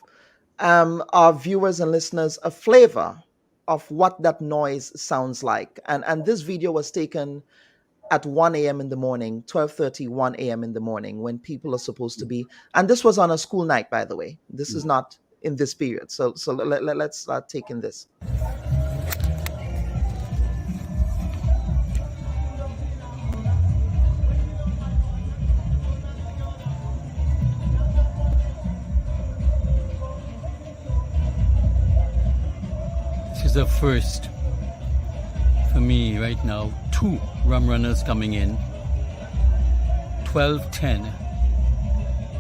our viewers and listeners a flavor of what that noise sounds like. And this video was taken at 1 a.m. in the morning, 12:30, 1 a.m. in the morning, when people are supposed to be. And this was on a school night, by the way. This is not in this period. So let's start taking this. This is the first for me right now. 2 rum runners coming in. 12:10.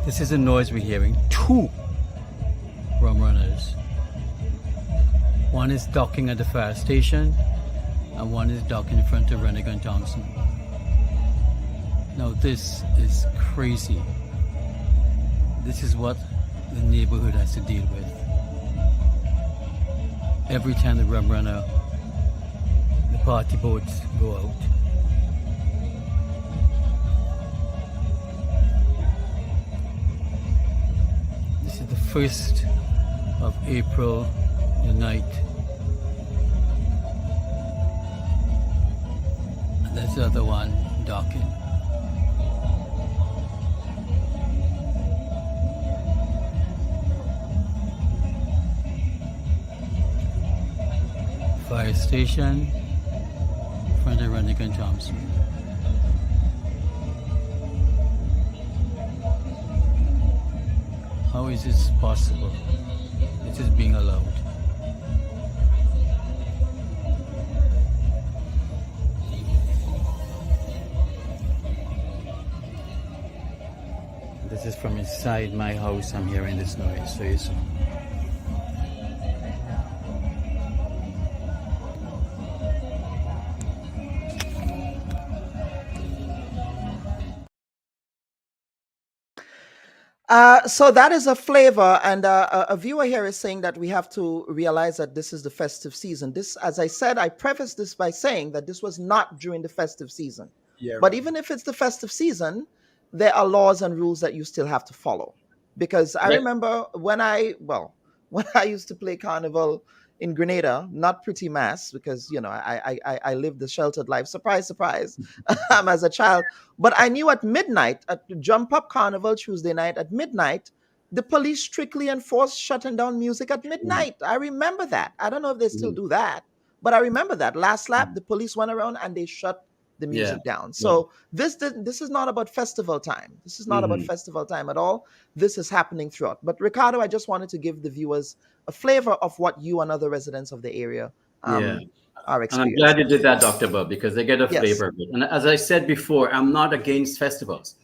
This is the noise we're hearing. 2 rum runners. One is docking at the fire station, and one is docking in front of Rennick and Thompson. Now this is crazy. This is what the neighborhood has to deal with. Every time the rum runner, the party boats go out. This is the 1st of April, the night. And there's the other one docking. Fire station, front of Rennick and Thompson. How is this possible? This is being allowed. This is from inside my house. I'm hearing this noise. So it's so that is a flavor, and a viewer here is saying that we have to realize that this is the festive season. This, as I said, I preface this by saying that this was not during the festive season. But even if it's the festive season, there are laws and rules that you still have to follow. Because I remember when I used to play Carnival in Grenada, not Pretty Mass, because I lived the sheltered life. Surprise, surprise, as a child. But I knew at midnight, at Jump Up Carnival Tuesday night at midnight, the police strictly enforced shutting down music at midnight. I remember that. I don't know if they still do that, but I remember that. Last lap, the police went around and they shut the music down. So this is not about festival time. This is not about festival time at all. This is happening throughout. But Ricardo, I just wanted to give the viewers a flavor of what you and other residents of the area are experiencing. And I'm glad you did that, Dr. Bob, because they get a flavor of it. And as I said before, I'm not against festivals.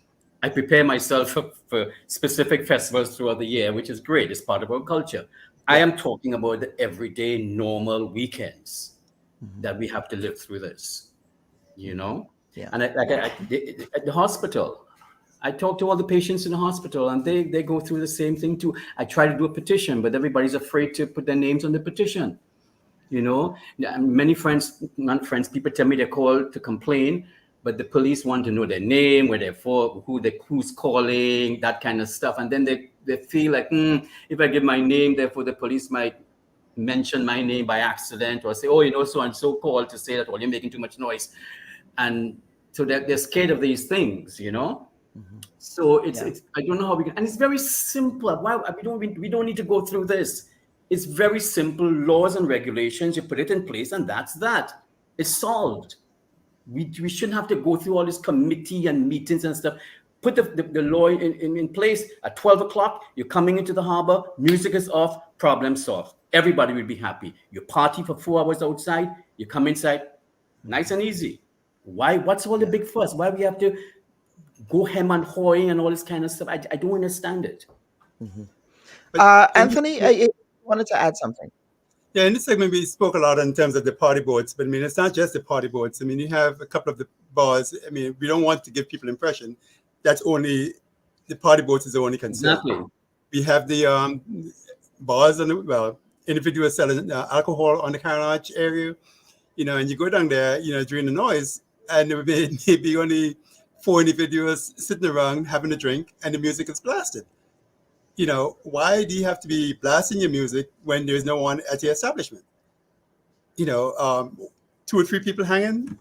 I prepare myself for specific festivals throughout the year, which is great. It's part of our culture. I am talking about the everyday, normal weekends that we have to live through this. And at the hospital, I talk to all the patients in the hospital, and they go through the same thing too. I try to do a petition, but everybody's afraid to put their names on the petition. Many people tell me they call to complain, but the police want to know their name, where they're for, who's calling, that kind of stuff. And then they feel like, if I give my name, therefore the police might mention my name by accident, or say, so and so called to say that, you're making too much noise. And so they're scared of these things, So it's I don't know how we can, and it's very simple. Why we don't need to go through this. It's very simple laws and regulations. You put it in place, and that's that. It's solved. We shouldn't have to go through all this committee and meetings and stuff. put the law in place at 12 o'clock. You're coming into the harbor, music is off, problem solved. Everybody will be happy. You party for 4 hours outside, you come inside, nice and easy. Why? What's all the big fuss? Why we have to go hem and hawing and all this kind of stuff? I don't understand it. Anthony, I wanted to add something. Yeah, in this segment, we spoke a lot in terms of the party boards, but I mean, it's not just the party boards. I mean, you have a couple of the bars. I mean, we don't want to give people impression that's only the party boards is the only concern. Exactly. We have the bars on the, individuals selling alcohol on the Carenage area, and you go down there, during the noise, and there may be only 4 individuals sitting around having a drink, and the music is blasted. Why do you have to be blasting your music when there's no one at your establishment? 2 or 3 people hanging,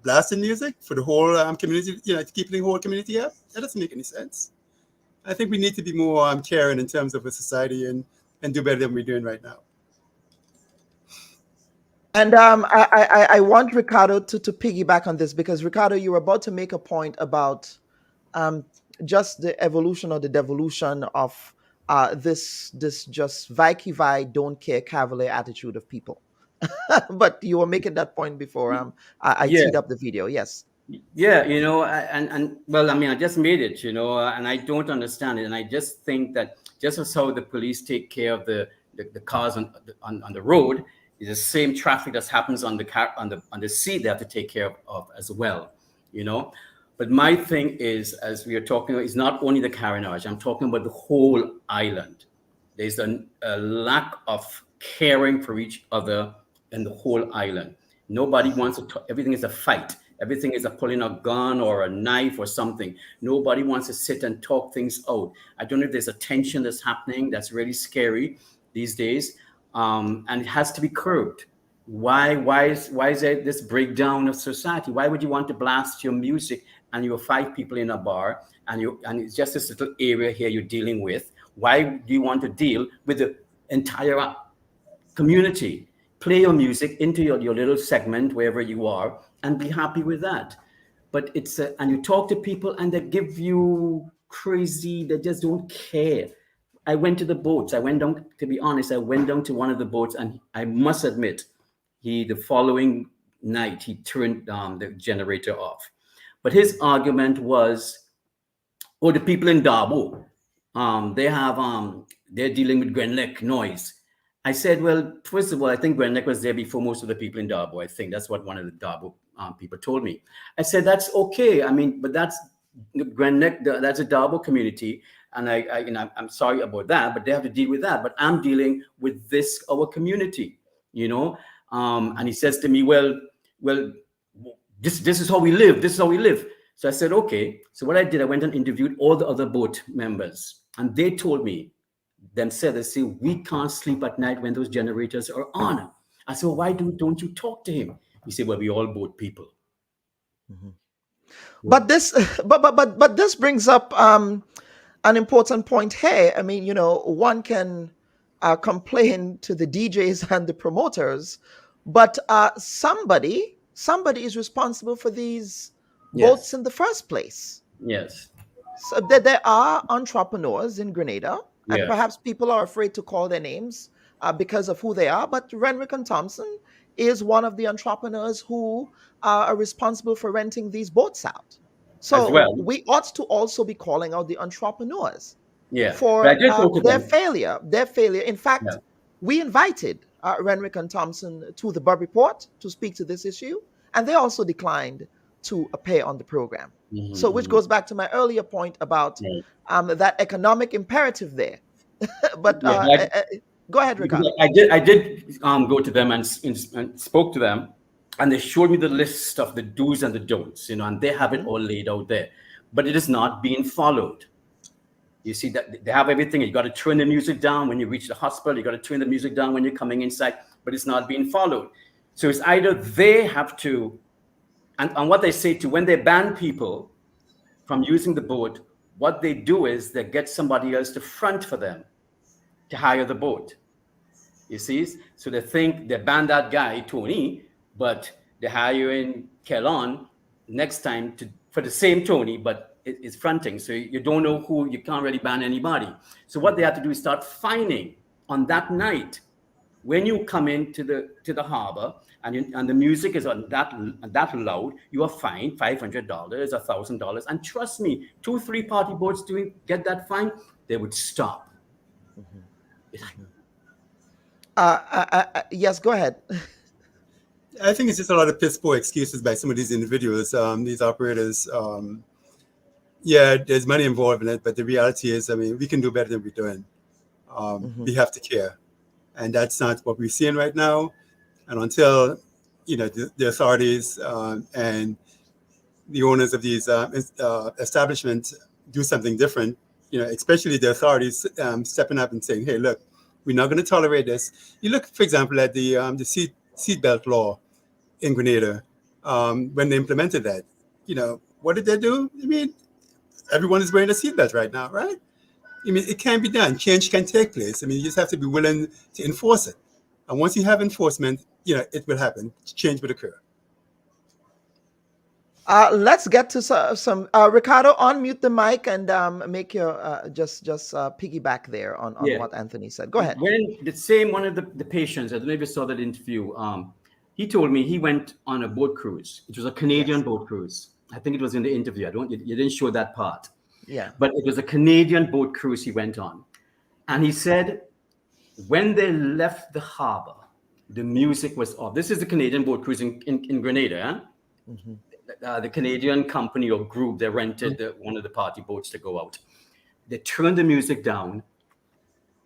blasting music for the whole community, to keep the whole community up? That doesn't make any sense. I think we need to be more caring in terms of a society and do better than we're doing right now. And I want Ricardo to piggyback on this, because Ricardo, you were about to make a point about just the evolution or the devolution of this just vai don't care cavalier attitude of people. But you were making that point before I teed up the video. Yes. Yeah, and well, I mean, I just made it, and I don't understand it, and I just think that just as how the police take care of the cars on the road, is the same traffic that happens on the sea they have to take care of as well, But my thing is, as we are talking about, is not only the Carenage. I'm talking about the whole island. There's a lack of caring for each other in the whole island. Nobody wants to talk. Everything is a fight. Everything is a pulling a gun or a knife or something. Nobody wants to sit and talk things out. I don't know if there's a tension that's happening that's really scary these days, and it has to be curbed. Why is there this breakdown of society? Why would you want to blast your music and you're 5 people in a bar and it's just this little area here you're dealing with? Why do you want to deal with the entire community? Play your music into your little segment wherever you are and be happy with that. But and you talk to people and they give you crazy, they just don't care. I went to the boats. To be honest, I went down to one of the boats, and I must admit, the following night, he turned the generator off. But his argument was, the people in Dabo, they're dealing with Grenlec noise. I said, well, first of all, I think Grenlec was there before most of the people in Dabo. I think that's what one of the Dabo people told me. I said, that's okay. I mean, but that's Grenlec, that's a Dabo community. And I'm sorry about that, but they have to deal with that. But I'm dealing with our community, And he says to me, well, this is how we live. This is how we live. So I said, okay. So what I did, I went and interviewed all the other boat members, and they told me they say, we can't sleep at night when those generators are on. I said, well, why don't you talk to him? He said, well, we all boat people. Mm-hmm. But this brings up an important point here. I mean, one can complain to the DJs and the promoters, but somebody is responsible for these boats in the first place. Yes. So there are entrepreneurs in Grenada, and perhaps people are afraid to call their names because of who they are. But Renwick and Thompson is one of the entrepreneurs who are responsible for renting these boats out. So we ought to also be calling out the entrepreneurs for their failure. In fact, we invited Renwick and Thompson to the Bub Report to speak to this issue, and they also declined to appear on the program. Mm-hmm. So, which goes back to my earlier point about that economic imperative there. But go ahead, Ricardo. I did go to them and spoke to them. And they showed me the list of the do's and the don'ts, and they have it all laid out there. But it is not being followed. You see that they have everything. You got to turn the music down when you reach the hospital. You got to turn the music down when you're coming inside, but it's not being followed. So it's either they have to, and what they say when they ban people from using the boat, what they do is they get somebody else to front for them to hire the boat. You see? So they think they ban that guy, Tony, but they're hiring Kellon next time for the same Tony, but is fronting. So you don't know who, you can't really ban anybody. So what they have to do is start fining on that night. When you come into the harbor and the music is on that loud, you are fined $500, $1,000. And trust me, 2-3 party boats get that fine, they would stop. Yes, go ahead. I think it's just a lot of piss poor excuses by some of these individuals, these operators. Yeah, there's money involved in it, but the reality is, I mean, we can do better than we're doing. We have to care. And that's not what we're seeing right now. And until, the authorities and the owners of these establishments do something different, especially the authorities stepping up and saying, hey, look, we're not going to tolerate this. You look, for example, at the seatbelt law in Grenada when they implemented that. What did they do? I mean, everyone is wearing a seatbelt right now, right? I mean, it can be done. Change can take place. I mean, you just have to be willing to enforce it. And once you have enforcement, it will happen. Change will occur. Let's get to some Ricardo, unmute the mic and make your just piggyback there on what Anthony said. Go ahead. When one of the patients, I don't know if you saw that interview, he told me he went on a boat cruise. It was a Canadian boat cruise. I think it was in the interview. You didn't show that part. Yeah. But it was a Canadian boat cruise he went on. And he said when they left the harbor, the music was off. This is the Canadian boat cruise in Grenada. The Canadian company or group, they rented one of the party boats to go out. They turned the music down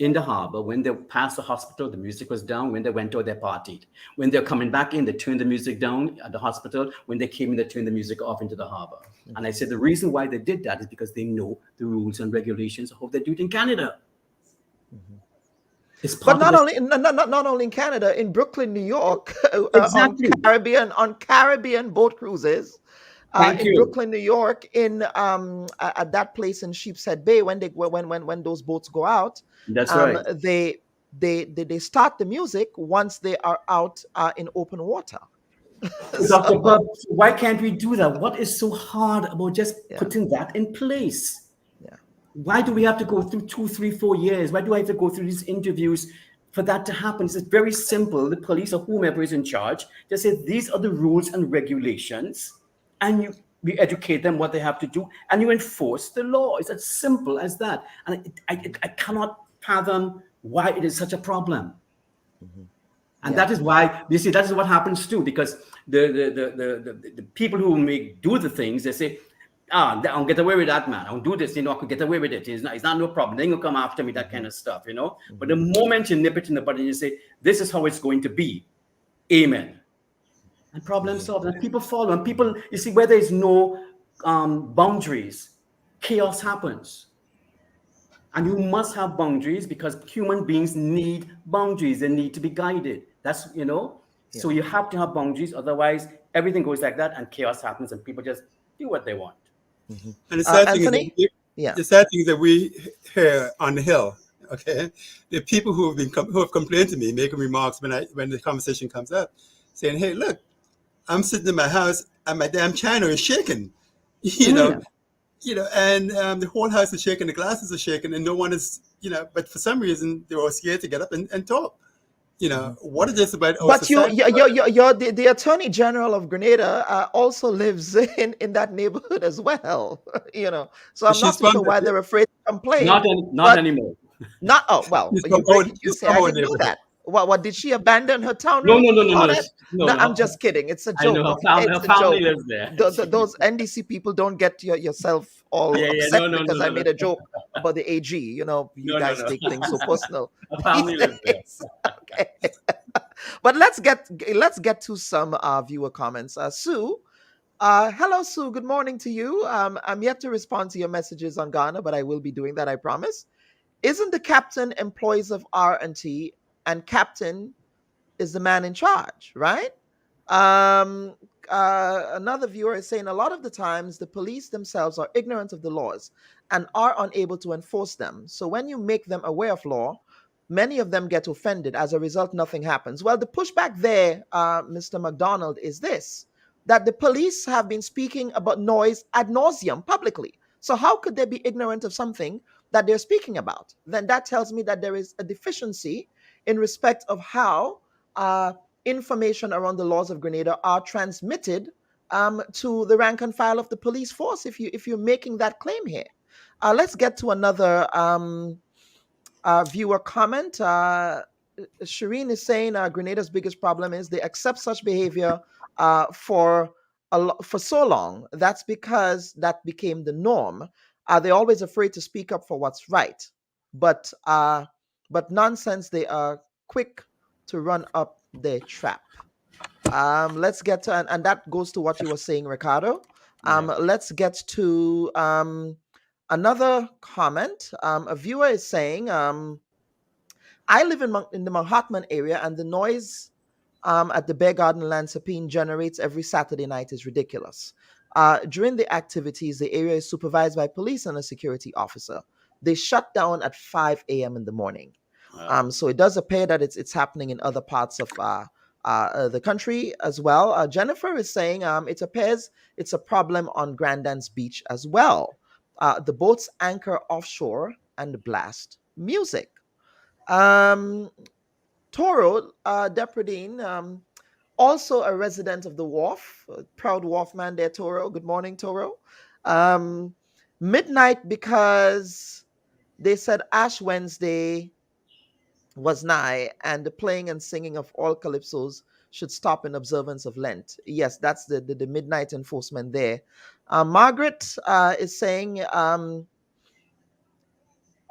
in the harbor. When they passed the hospital, the music was down. When they went out, they partied. When they're coming back in, they turned the music down at the hospital. When they came in, they turned the music off into the harbor. And I said the reason why they did that is because they know the rules and regulations of how they do it in Canada. But not only in Canada, in Brooklyn, New York, exactly. on Caribbean boat cruises. In Brooklyn, New York, at that place in Sheepshead Bay, when those boats go out, that's right. They start the music once they are out in open water. Dr. Bob, why can't we do that? What is so hard about just putting that in place? Yeah. Why do we have to go through 2, 3, 4 years? Why do I have to go through these interviews for that to happen? It's very simple. The police or whomever is in charge just say these are the rules and regulations. And we educate them what they have to do, and you enforce the law. It's as simple as that. And I cannot fathom why it is such a problem. And that is why, you see, that is what happens too, because the people who do the things, they say, I'll get away with that, man. I'll do this, I could get away with it. It's not no problem. They ain't gonna come after me, that kind of stuff, But the moment you nip it in the bud and you say, this is how it's going to be, amen. And problem solved, and people follow. And people, you see, where there is no boundaries, chaos happens. And you must have boundaries because human beings need boundaries. They need to be guided. That's, So you have to have boundaries. Otherwise, everything goes like that and chaos happens and people just do what they want. And the sad thing is that we here on the Hill, okay, the people who have complained to me, making remarks when the conversation comes up, saying, hey, look, I'm sitting in my house and my damn china is shaking, and the whole house is shaking, the glasses are shaking, and no one is, but for some reason they were scared to get up and talk. What is this about? But the Attorney General of Grenada also lives in that neighborhood as well, So I'm not sure why they're afraid to complain. Not anymore. You say I didn't know that. What did she abandon her town? No. I'm just kidding. It's a joke. Her family lives there. Those NDC people don't get yourself all upset because I made a joke about the AG. You guys take things so personal. Her family lives there. Okay. But let's get to some viewer comments. Sue, hello, Sue. Good morning to you. I'm yet to respond to your messages on Ghana, but I will be doing that. I promise. Isn't the captain employees of R&T? And captain is the man in charge, right? Another viewer is saying a lot of the times the police themselves are ignorant of the laws and are unable to enforce them. So when you make them aware of law, many of them get offended. As a result, nothing happens. Well, the pushback there, Mr. McDonald, is this, that the police have been speaking about noise ad nauseum publicly. So how could they be ignorant of something that they're speaking about? Then that tells me that there is a deficiency in respect of how information around the laws of Grenada are transmitted to the rank and file of the police force. If you're making that claim here, let's get to another viewer comment. Shireen is saying Grenada's biggest problem is they accept such behavior for so long. That's because that became the norm. They're always afraid to speak up for what's right, but nonsense. They are quick to run up their trap. Let's get to and that goes to what you were saying, Ricardo. Let's get to another comment. A viewer is saying, I live in the Mahatman area, and the noise at the Bear Garden Land Sapine generates every Saturday night is ridiculous. During the activities, the area is supervised by police and a security officer. They shut down at 5 a.m. in the morning. So it does appear that it's happening in other parts of the country as well. Jennifer is saying it appears it's a problem on Grandans Beach as well. The boats anchor offshore and blast music. Toro Depredine, also a resident of the wharf, proud wharf man there, Toro. Good morning, Toro. Midnight because they said Ash Wednesday was nigh, and the playing and singing of all calypsos should stop in observance of Lent. Yes, that's the midnight enforcement there. Margaret is saying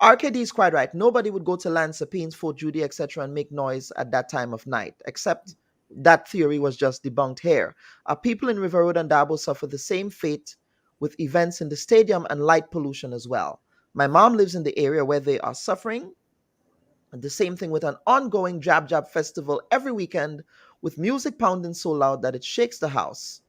RKD is quite right. Nobody would go to Land Sapines, Fort Judy, etc., and make noise at that time of night, except that theory was just debunked here. People in River Road and Dabo suffer the same fate with events in the stadium and light pollution as well. My mom lives in the area where they are suffering. And the same thing with an ongoing Jab Jab festival every weekend with music pounding so loud that it shakes the house.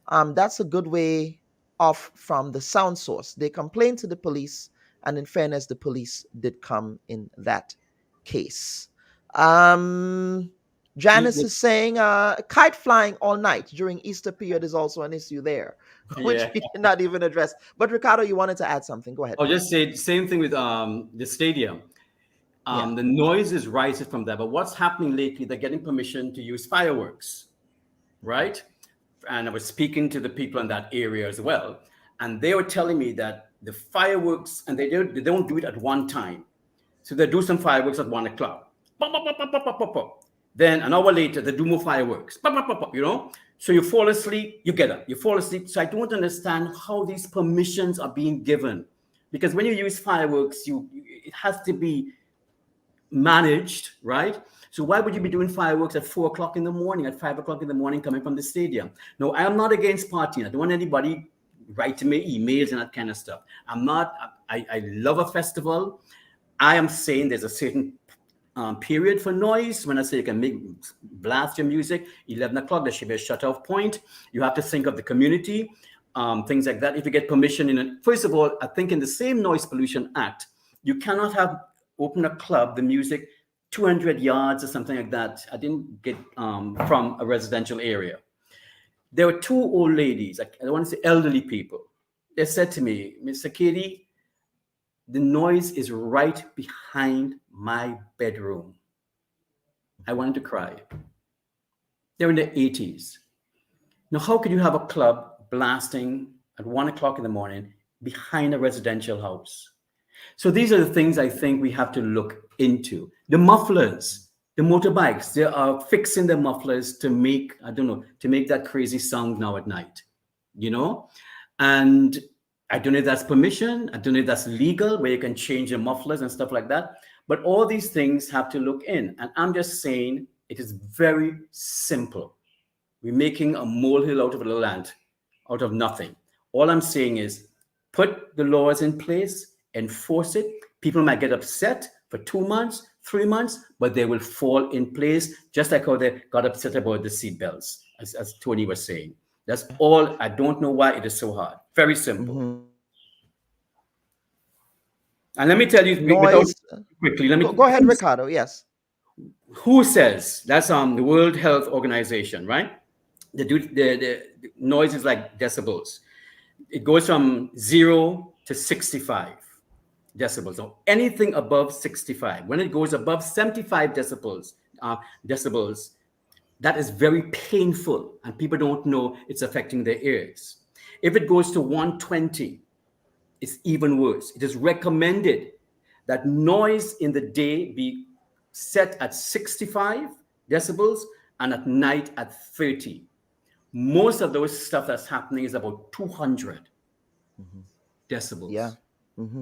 That's a good way off from the sound source. They complained to the police, and in fairness, the police did come in that case. Janice is saying kite flying all night during Easter period is also an issue there, which we did not even address. But Ricardo, you wanted to add something. Go ahead. I'll just say the same thing with the stadium. The noise is rising from there. But what's happening lately, they're getting permission to use fireworks, right? And I was speaking to the people in that area as well. And they were telling me that the fireworks, and they don't do it at one time. So they do some fireworks at 1 o'clock. Pop, pop, pop, pop, pop, pop, pop. Then an hour later, they do more fireworks. Pop, pop, pop, pop, you know? So you fall asleep, you get up, you fall asleep. So I don't understand how these permissions are being given. Because when you use fireworks, it has to be managed, right? So why would you be doing fireworks at 4 o'clock in the morning, at 5 o'clock in the morning, coming from the stadium? No, I am not against partying. I don't want anybody writing me emails and that kind of stuff. I love a festival. I am saying there's a certain period for noise. When I say you can blast your music, 11 o'clock, there should be a shut-off point. You have to think of the community, things like that. If you get permission first of all, I think in the same Noise Pollution Act, you cannot open a club, the music 200 yards or something like that. I didn't get from a residential area. There were two old ladies, I don't want to say elderly people. They said to me, Mr. Katie, the noise is right behind my bedroom. I wanted to cry. They're in their 80s. Now, how could you have a club blasting at 1 o'clock in the morning behind a residential house? So these are the things I think we have to look into. The mufflers, the motorbikes, they are fixing the mufflers to make, to make that crazy sound now at night, you know? And I don't know if that's permission. I don't know if that's legal, where you can change the mufflers and stuff like that. But all these things have to look in. And I'm just saying it is very simple. We're making a molehill out of a little ant, out of nothing. All I'm saying is put the laws in place, enforce it. People might get upset for 2 months, 3 months, but they will fall in place, just like how they got upset about the seatbelts, as Tony was saying. That's all. I don't know why it is so hard. Very simple. Mm-hmm. And let me tell you quickly. Go ahead, Ricardo. Yes. Who says? That's the World Health Organization, right? The noise is like decibels. It goes from 0 to 65 decibels. So anything above 65. When it goes above 75 decibels, that is very painful, and people don't know it's affecting their ears. If it goes to 120, it's even worse. It is recommended that noise in the day be set at 65 decibels and at night at 30. Most of those stuff that's happening is about 200 decibels. Yeah.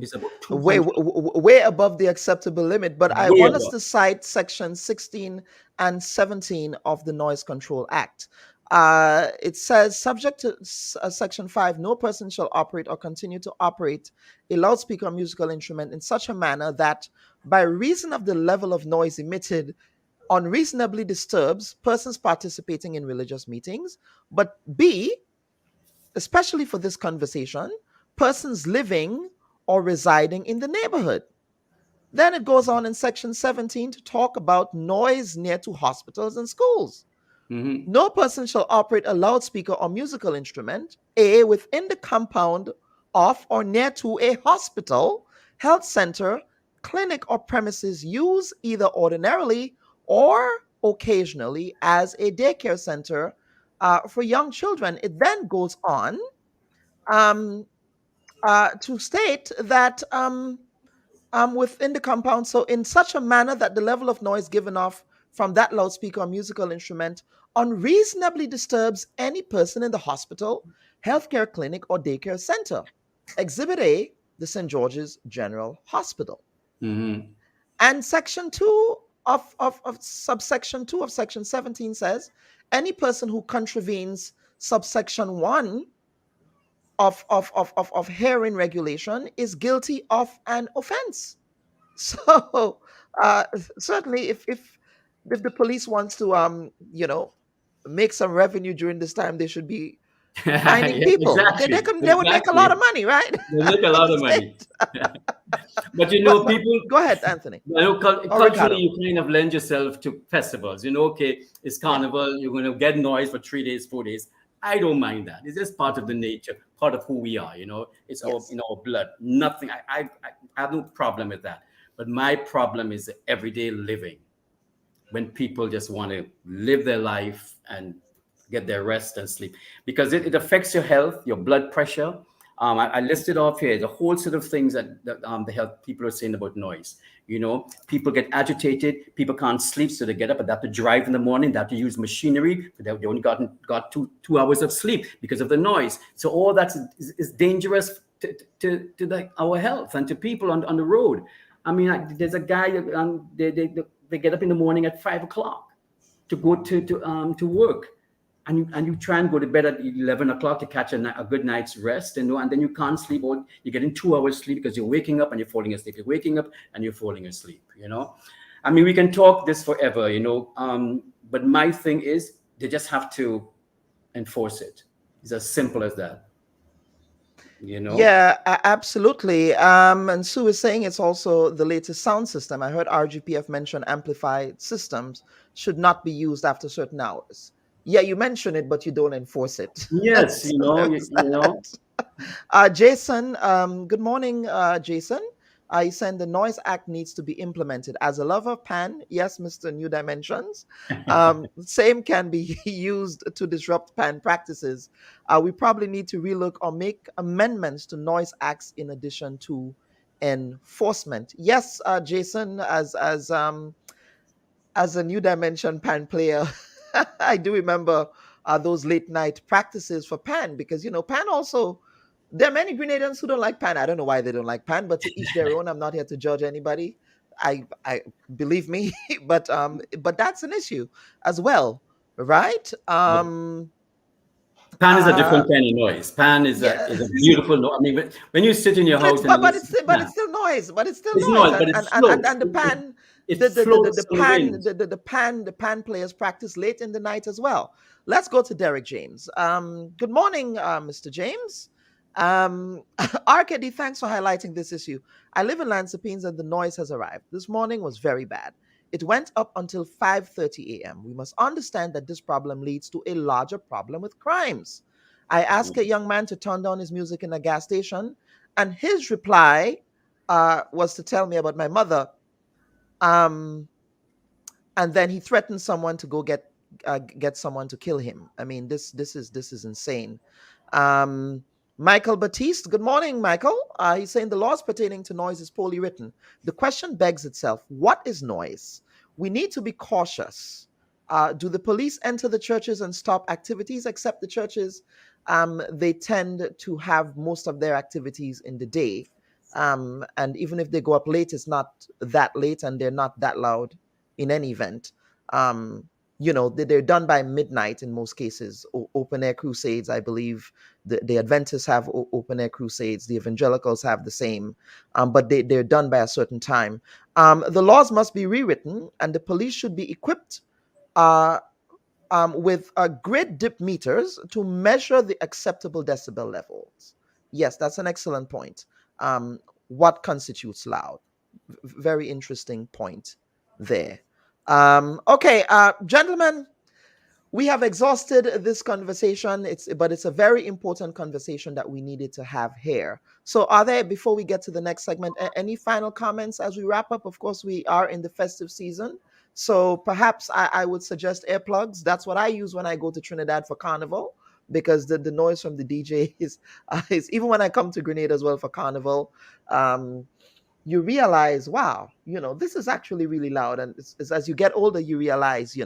It's about Way, 200. way above the acceptable limit. But I Way want us above. to cite section 16 and 17 of the Noise Control Act. It says, subject to section 5, no person shall operate or continue to operate a loudspeaker or musical instrument in such a manner that, by reason of the level of noise emitted, unreasonably disturbs persons participating in religious meetings, but B, especially for this conversation, persons living or residing in the neighborhood. Then it goes on in section 17 to talk about noise near to hospitals and schools. No person shall operate a loudspeaker or musical instrument, A, within the compound of or near to a hospital, health center, clinic, or premises used either ordinarily or occasionally as a daycare center for young children. It then goes on to state that within the compound, so in such a manner that the level of noise given off from that loudspeaker or musical instrument unreasonably disturbs any person in the hospital, healthcare clinic, or daycare center. Exhibit A, the St. George's General Hospital. And section 2 of subsection 2 of section 17 says, any person who contravenes subsection 1 of hearing regulation is guilty of an offense. So certainly, if the police wants to make some revenue during this time, they should be finding Yeah, people. exactly. They would make a lot of money, right? They make a lot of money. But people. Go ahead, Anthony. Culturally, you kind of lend yourself to festivals. Okay, it's Carnival. You're going to get noise for 3 days, 4 days. I don't mind that. It's just part of the nature, part of who we are. It's in our blood. Nothing. I have no problem with that. But my problem is the everyday living, when people just want to live their life and get their rest and sleep, because it affects your health, your blood pressure. I listed off here the whole set of things that the health people are saying about noise. People get agitated, people can't sleep, so they get up and they have to drive in the morning, they have to use machinery, but they only got two hours of sleep because of the noise. So all that is dangerous to our health and to people on the road. I mean, there's a guy, they get up in the morning at 5 o'clock to go to work. And you try and go to bed at 11 o'clock to catch a good night's rest, and then you can't sleep, or you're getting 2 hours sleep because you're waking up and you're falling asleep. You're waking up and you're falling asleep, I mean, we can talk this forever, but my thing is they just have to enforce it. It's as simple as that. Yeah, absolutely. And Sue is saying it's also the latest sound system. I heard RGPF mention amplified systems should not be used after certain hours. Yeah, you mention it, but you don't enforce it. Yes, Jason, good morning, Jason. I said the Noise Act needs to be implemented. As a lover of pan, yes, Mr. New Dimensions, same can be used to disrupt pan practices. We probably need to relook or make amendments to Noise Acts in addition to enforcement. Yes, Jason, as a New Dimension pan player, I do remember those late night practices for pan, because pan also, there are many Grenadians who don't like pan. I don't know why they don't like pan, but to each their own. I'm not here to judge anybody. I believe me, but that's an issue as well, right? Pan is a different kind of noise. Pan is a beautiful noise. I mean, when you sit in your house, but it's still noise. But it's still noise. And the pan. The pan players practice late in the night as well. Let's go to Derek James. Good morning, Mr. James. Arcady, thanks for highlighting this issue. I live in Lansapines and the noise has arrived. This morning was very bad. It went up until 5:30 a.m. We must understand that this problem leads to a larger problem with crimes. I asked a young man to turn down his music in a gas station, And his reply was to tell me about my mother. And then he threatened someone to go get someone to kill him. I mean, this is insane. Michael Batiste, good morning, Michael. He's saying the laws pertaining to noise is poorly written. The question begs itself: what is noise? We need to be cautious. Do the police enter the churches and stop activities? Except the churches, they tend to have most of their activities in the day. And even if they go up late, it's not that late and they're not that loud in any event. They're done by midnight in most cases. Open air crusades, I believe the Adventists have open air crusades. The evangelicals have the same, but they're done by a certain time. The laws must be rewritten, and the police should be equipped with grid dip meters to measure the acceptable decibel levels. Yes, that's an excellent point. What constitutes loud? Very interesting point there. Okay, gentlemen, we have exhausted this conversation. But it's a very important conversation that we needed to have here. So are there, before we get to the next segment, any final comments as we wrap up? Of course, we are in the festive season. So perhaps I would suggest earplugs. That's what I use when I go to Trinidad for Carnival, because the noise from the DJ is even when I come to Grenada as well for Carnival, you realize, wow, this is actually really loud. And it's as you get older, you realize,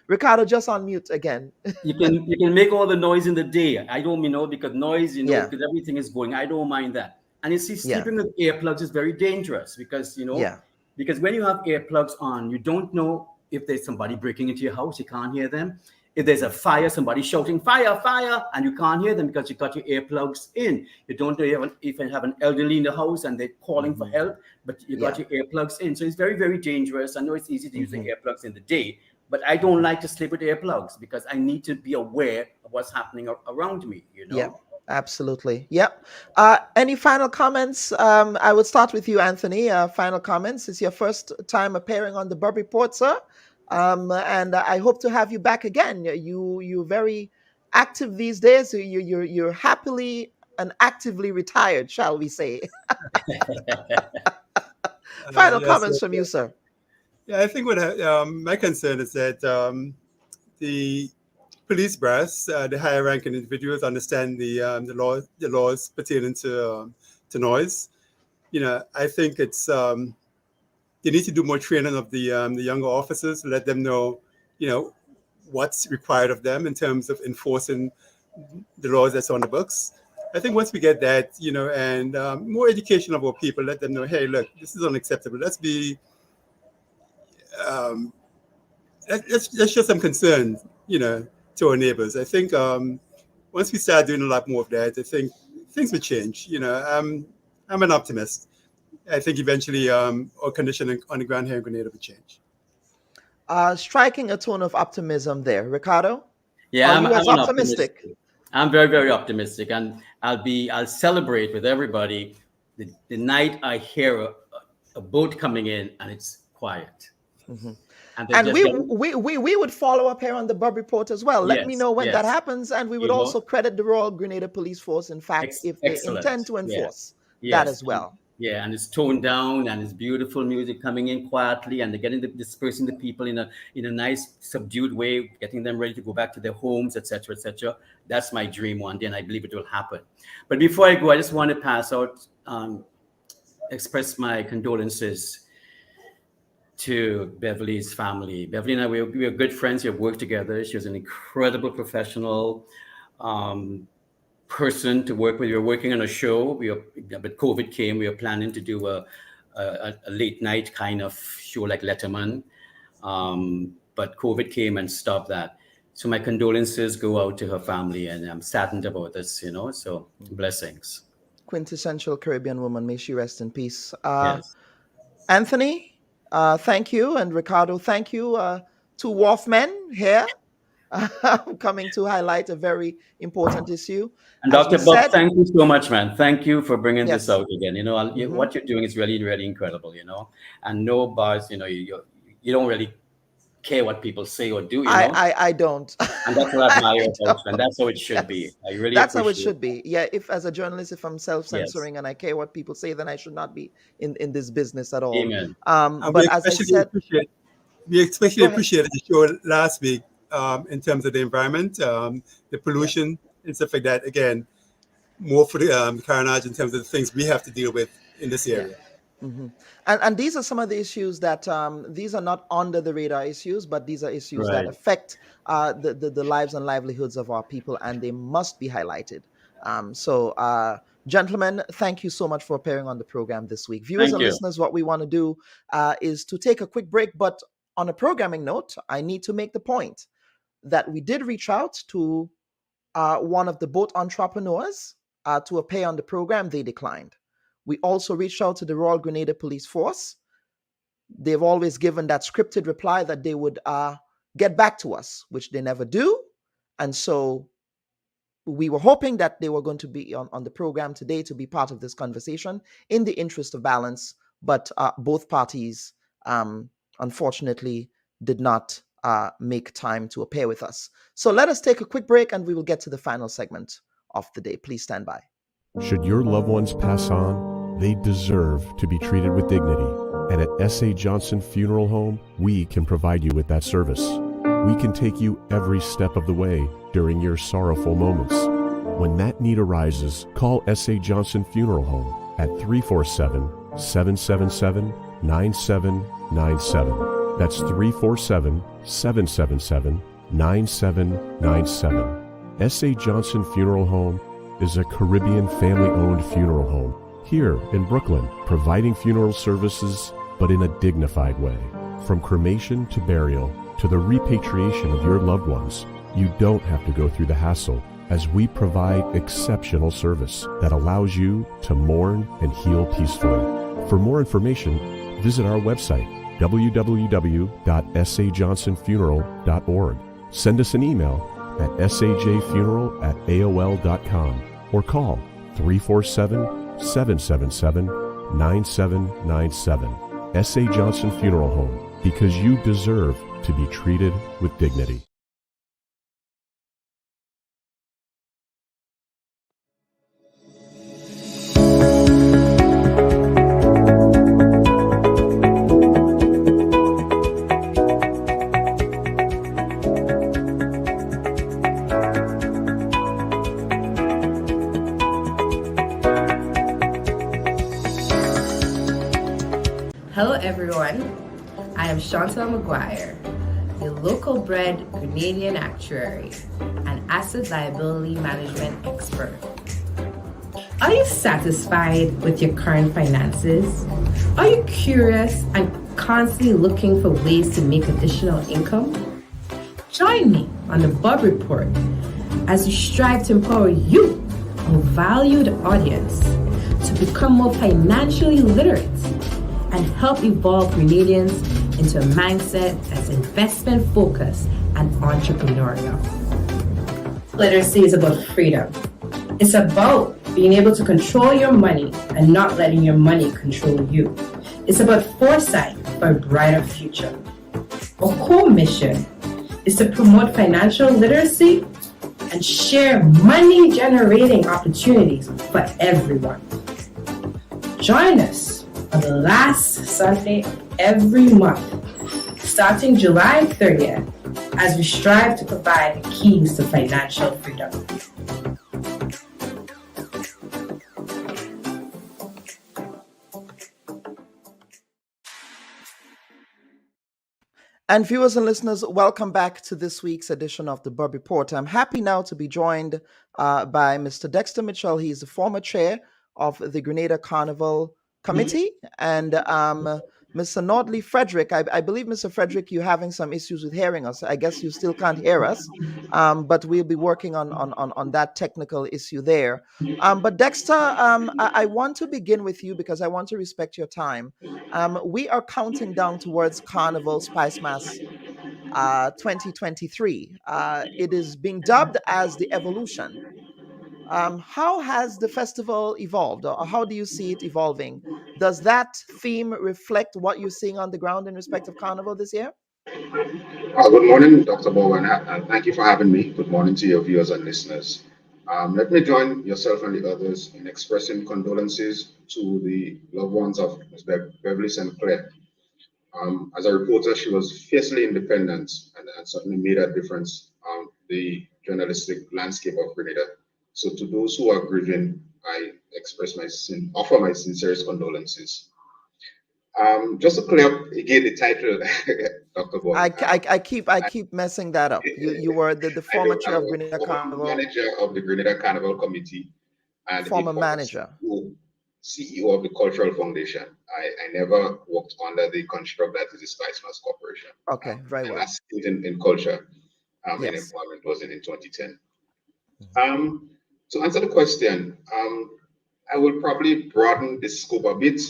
Ricardo, just on mute again. You can make all the noise in the day. I don't because noise, because everything is going. I don't mind that. And you see, sleeping with earplugs is very dangerous because, because when you have earplugs on, you don't know if there's somebody breaking into your house, you can't hear them. If there's a fire, somebody shouting, fire, fire, and you can't hear them because you got your earplugs in. You don't know if you have an elderly in the house and they're calling for help, but you got your earplugs in. So it's very, very dangerous. I know it's easy to use the earplugs in the day, but I don't like to sleep with earplugs because I need to be aware of what's happening around me, Yeah, absolutely. Yep. Any final comments? I would start with you, Anthony. Final comments. It's your first time appearing on the Bub Report, sir. And I hope to have you back again. You're very active these days. You're happily and actively retired, shall we say? Final comments from you, sir. Yeah, I think what my concern is that the police brass, the higher ranking individuals, understand the laws pertaining to noise. I think it's they need to do more training of the younger officers, let them know, what's required of them in terms of enforcing the laws that's on the books. I think once we get that, and more education of our people, let them know, hey, look, this is unacceptable. Let's be, let's show some concern, to our neighbors. I think once we start doing a lot more of that, I think things will change. I'm an optimist. I think eventually our condition on the ground here in Grenada will change. Striking a tone of optimism there, Ricardo. Yeah, I'm optimistic. I'm very, very optimistic, and I'll celebrate with everybody the night I hear a boat coming in and it's quiet. Mm-hmm. And we would follow up here on the Bub Report as well. Let me know when that happens, and we would also credit the Royal Grenada Police Force, in fact, if they intend to enforce that as well. Yeah, and it's toned down, and it's beautiful music coming in quietly, and they're getting dispersing the people in a nice, subdued way, getting them ready to go back to their homes, etc., etc. That's my dream one day, and I believe it will happen. But before I go, I just want to pass out, express my condolences to Beverly's family. Beverly and I, we are good friends. We have worked together. She was an incredible professional person to work with. We were working on a show. But COVID came. We were planning to do a late night kind of show like Letterman. But COVID came and stopped that. So my condolences go out to her family, and I'm saddened about this, so blessings. Quintessential Caribbean woman. May she rest in peace. Yes. Anthony, thank you. And Ricardo, thank you. Two Wharfmen here. Coming to highlight a very important issue. And Dr. Bob, thank you so much, man. Thank you for bringing this out again. What you're doing is really, really incredible, and no bars, you don't really care what people say or do, you know. I don't. And that's what I admire I about you, and don't. that's how it should be. Yes. I really That's how it appreciate should that. be. Yeah, if as a journalist, if I'm Yes. self-censoring and I care what people say, then I should not be in this business at all. Amen. And But as I said, we especially go ahead. appreciated the show last week in terms of the environment, the pollution and stuff like that. Again, more for the Carenage in terms of the things we have to deal with in this area. Mhm. And these are some of the issues that these are not under the radar issues, but these are issues that Right. affect the lives and livelihoods of our people, and they must be highlighted. Gentlemen, thank you so much for appearing on the program this week. Viewers Thank and you. listeners, what we want to do is to take a quick break, but on a programming note, I need to make the point that we did reach out to one of the boat entrepreneurs to appear on the program. They declined. We also reached out to the Royal Grenada Police Force. They've always given that scripted reply that they would get back to us, which they never do. And so we were hoping that they were going to be on the program today to be part of this conversation in the interest of balance. But both parties, unfortunately, did not make time to appear with us. So let us take a quick break and we will get to the final segment of the day. Please stand by. Should your loved ones pass on, they deserve to be treated with dignity. And at S.A. Johnson Funeral Home, we can provide you with that service. We can take you every step of the way during your sorrowful moments. When that need arises, call S.A. Johnson Funeral Home at 347-777-9797. That's 347-777-9797. S.A. Johnson Funeral Home is a Caribbean family-owned funeral home here in Brooklyn, providing funeral services, but in a dignified way. From cremation to burial to the repatriation of your loved ones, you don't have to go through the hassle, as we provide exceptional service that allows you to mourn and heal peacefully. For more information, visit our website, www.sajohnsonfuneral.org. Send us an email at sajfuneral@aol.com or call 347-777-9797. S.A. Johnson Funeral Home, because you deserve to be treated with dignity. Hello everyone, I am Chantal McGuire, the local bred Grenadian actuary and asset liability management expert. Are you satisfied with your current finances? Are you curious and constantly looking for ways to make additional income? Join me on the Bob Report as we strive to empower you, our valued audience, to become more financially literate and help evolve Grenadians into a mindset that's investment focused and entrepreneurial. Literacy is about freedom. It's about being able to control your money and not letting your money control you. It's about foresight for a brighter future. Our core mission is to promote financial literacy and share money generating opportunities for everyone. Join us on the last Sunday of every month, starting July 30th, as we strive to provide the keys to financial freedom. And viewers and listeners, welcome back to this week's edition of the Bob Report. I'm happy now to be joined by Mr. Dexter Mitchell. He's the former chair of the Grenada Carnival Committee, and Mr. Nordley Frederick. I believe, Mr. Frederick, you're having some issues with hearing us. I guess you still can't hear us, but we'll be working on that technical issue there. But Dexter, I want to begin with you because I want to respect your time. We are counting down towards Carnival Spice Mass 2023. It is being dubbed as the Evolution. How has the festival evolved, or how do you see it evolving? Does that theme reflect what you're seeing on the ground in respect of Carnival this year? Good morning, Dr. Bowen, and thank you for having me. Good morning to your viewers and listeners. Let me join yourself and the others in expressing condolences to the loved ones of Ms. Beverly Sinclair. As a reporter, she was fiercely independent and certainly made a difference on the journalistic landscape of Grenada. So, to those who are grieving, I offer my sincerest condolences. Just to clear up again the title, Dr. Bowen. I keep messing that up. You were the I know former chair of I'm a Grenada former Carnival, manager of the Grenada Carnival Committee and a former former manager. CEO of the Cultural Foundation. I never worked under the construct that is the Spice Mass Corporation. Okay, very My well. last stint in culture in Yes. employment was in 2010. To answer the question, I will probably broaden the scope a bit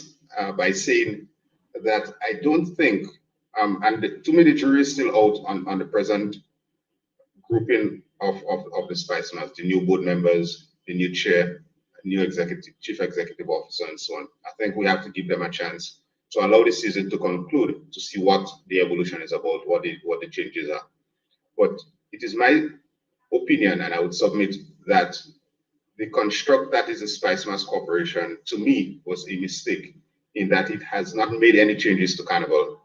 by saying that I don't think, to me, the jury is still out on the present grouping of the Spice Mass, the new board members, the new chair, new chief executive officer, and so on. I think we have to give them a chance to allow the season to conclude to see what the evolution is about, what the changes are. But it is my opinion, and I would submit that the construct that is the Spice Mass Corporation, to me, was a mistake in that it has not made any changes to Carnival.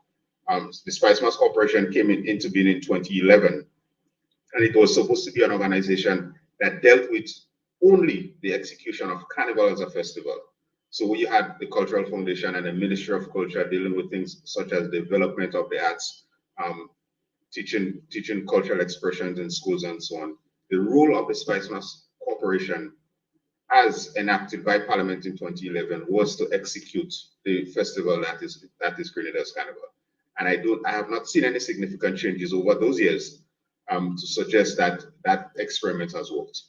The Spice Mass Corporation came into being in 2011, and it was supposed to be an organization that dealt with only the execution of Carnival as a festival. So we had the Cultural Foundation and the Ministry of Culture dealing with things such as development of the arts, teaching cultural expressions in schools and so on. The role of the Spice Mass Corporation, as enacted by Parliament in 2011, was to execute the festival that is Grenada's Carnival. And I have not seen any significant changes over those years to suggest that that experiment has worked.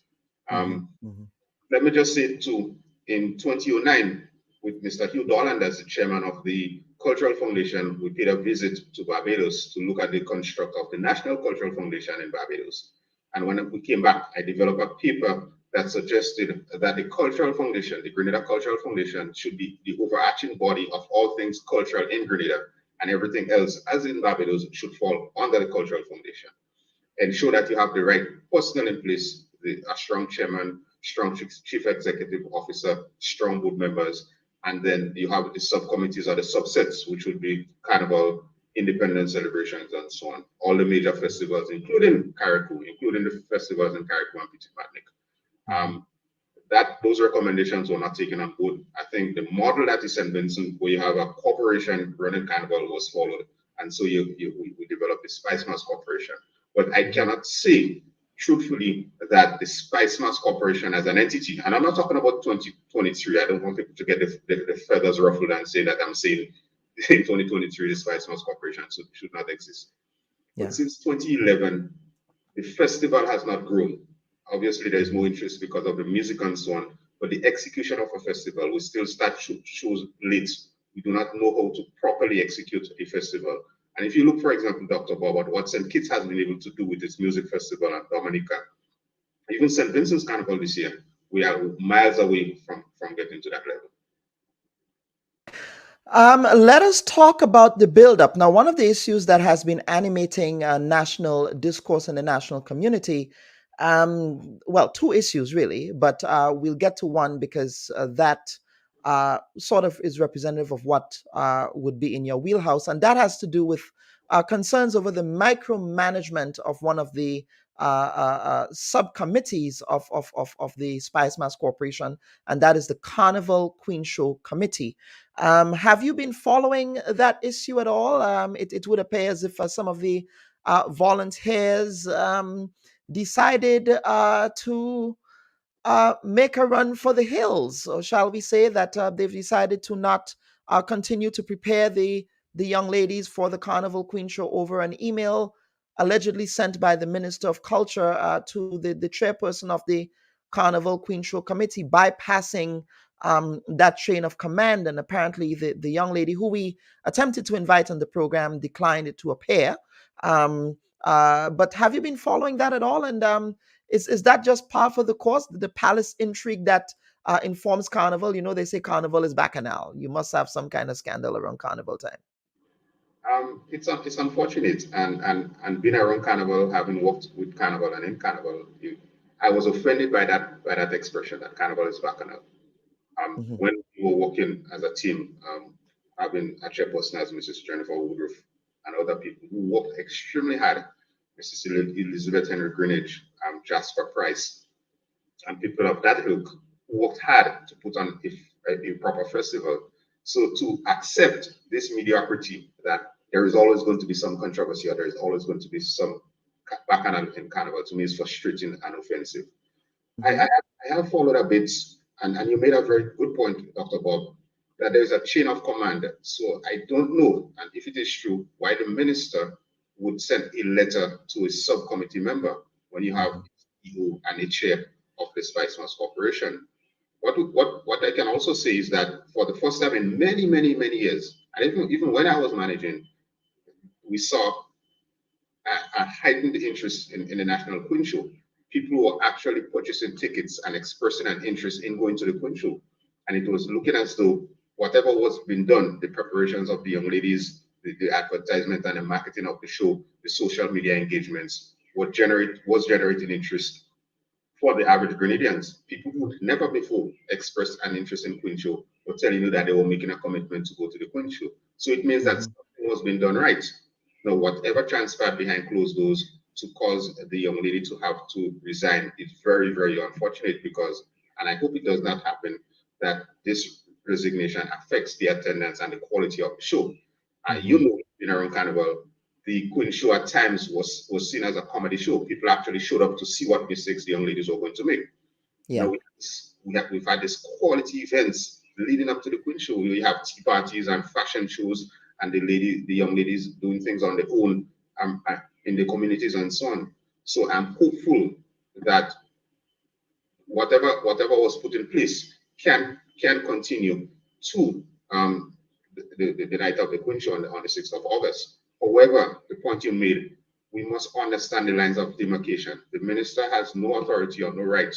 Let me just say too, in 2009, with Mr. Hugh Dorland as the chairman of the Cultural Foundation, we paid a visit to Barbados to look at the construct of the National Cultural Foundation in Barbados. And when we came back, I developed a paper that suggested that the Cultural Foundation, the Grenada Cultural Foundation, should be the overarching body of all things cultural in Grenada, and everything else, as in Barbados, should fall under the Cultural Foundation. Ensure that you have the right personnel in place, a strong chairman, strong chief executive officer, strong board members, and then you have the subcommittees or the subsets, which would be Carnival, independence celebrations, and so on. All the major festivals, including Carriacou, including the festivals in Carriacou and Petit Martinique. Those recommendations were not taken on board. I think the model that is St. Vincent, where you have a corporation running Carnival, was followed. And so we developed the Spice Mass Corporation. But I cannot say truthfully that the Spice Mass Corporation as an entity, and I'm not talking about 2023, I don't want people to get the feathers ruffled and say that I'm saying in 2023 the Spice Mass Corporation should not exist. Yeah. But since 2011, the festival has not grown. Obviously, there is more interest because of the music and so on, but the execution of a festival, we still start shows late. We do not know how to properly execute a festival. And if you look, for example, Dr. Bob, at what St. Kitts has been able to do with its music festival and Dominica, even St. Vincent's Carnival this year, we are miles away from getting to that level. Let us talk about the build-up. Now, one of the issues that has been animating national discourse in the national community, well, two issues really, but we'll get to one because that sort of is representative of what would be in your wheelhouse, and that has to do with concerns over the micromanagement of one of the subcommittees of the Spice Mass Corporation, and that is the Carnival Queen Show Committee. Have you been following that issue at all? It would appear as if some of the volunteers decided to make a run for the hills, or shall we say that they've decided to not continue to prepare the young ladies for the Carnival Queen Show over an email allegedly sent by the Minister of Culture to the chairperson of the Carnival Queen Show Committee, bypassing that chain of command. And apparently the young lady who we attempted to invite on the program declined it to appear. But have you been following that at all? And is that just par for the course, the palace intrigue that informs Carnival? You know, they say Carnival is bacchanal. You must have some kind of scandal around Carnival time. It's unfortunate, and being around Carnival, having worked with Carnival and in Carnival, I was offended by that expression that Carnival is bacchanal. When we were working as a team, having a chairperson as Mrs. Jennifer Woodruff and other people who worked extremely hard, Mrs. Elizabeth Henry Greenidge, Jasper Price, and people of that ilk who worked hard to put on a proper festival. So to accept this mediocrity that there is always going to be some controversy or there is always going to be some bacchanal in Carnival, to me is frustrating and offensive. I have followed a bit, and you made a very good point, Dr. Bob, that there's a chain of command. So I don't know, and if it is true, why the minister would send a letter to a subcommittee member when you have CEO and a chair of the Spice Mass Corporation. What I can also say is that for the first time in many, many, many years, and even when I was managing, we saw a heightened interest in the National Queen Show. People were actually purchasing tickets and expressing an interest in going to the Queen Show. And it was looking as though whatever was being done, the preparations of the young ladies, the advertisement and the marketing of the show, the social media engagements, was generating interest for the average Grenadians. People who would never before expressed an interest in Queen Show were telling you that they were making a commitment to go to the Queen Show. So it means that something was being done right. Now, whatever transpired behind closed doors to cause the young lady to have to resign is very, very unfortunate because, and I hope it does not happen, that this resignation affects the attendance and the quality of the show. You know, in our own Carnival, the Queen Show at times was seen as a comedy show. People actually showed up to see what mistakes the young ladies were going to make. Yeah. Now we've had these quality events leading up to the Queen Show. We have tea parties and fashion shows, and the young ladies doing things on their own in the communities and so on. So I'm hopeful that whatever was put in place can continue to the night of the Queen Show on the 6th of August. However, the point you made, we must understand the lines of demarcation. The minister has no authority or no right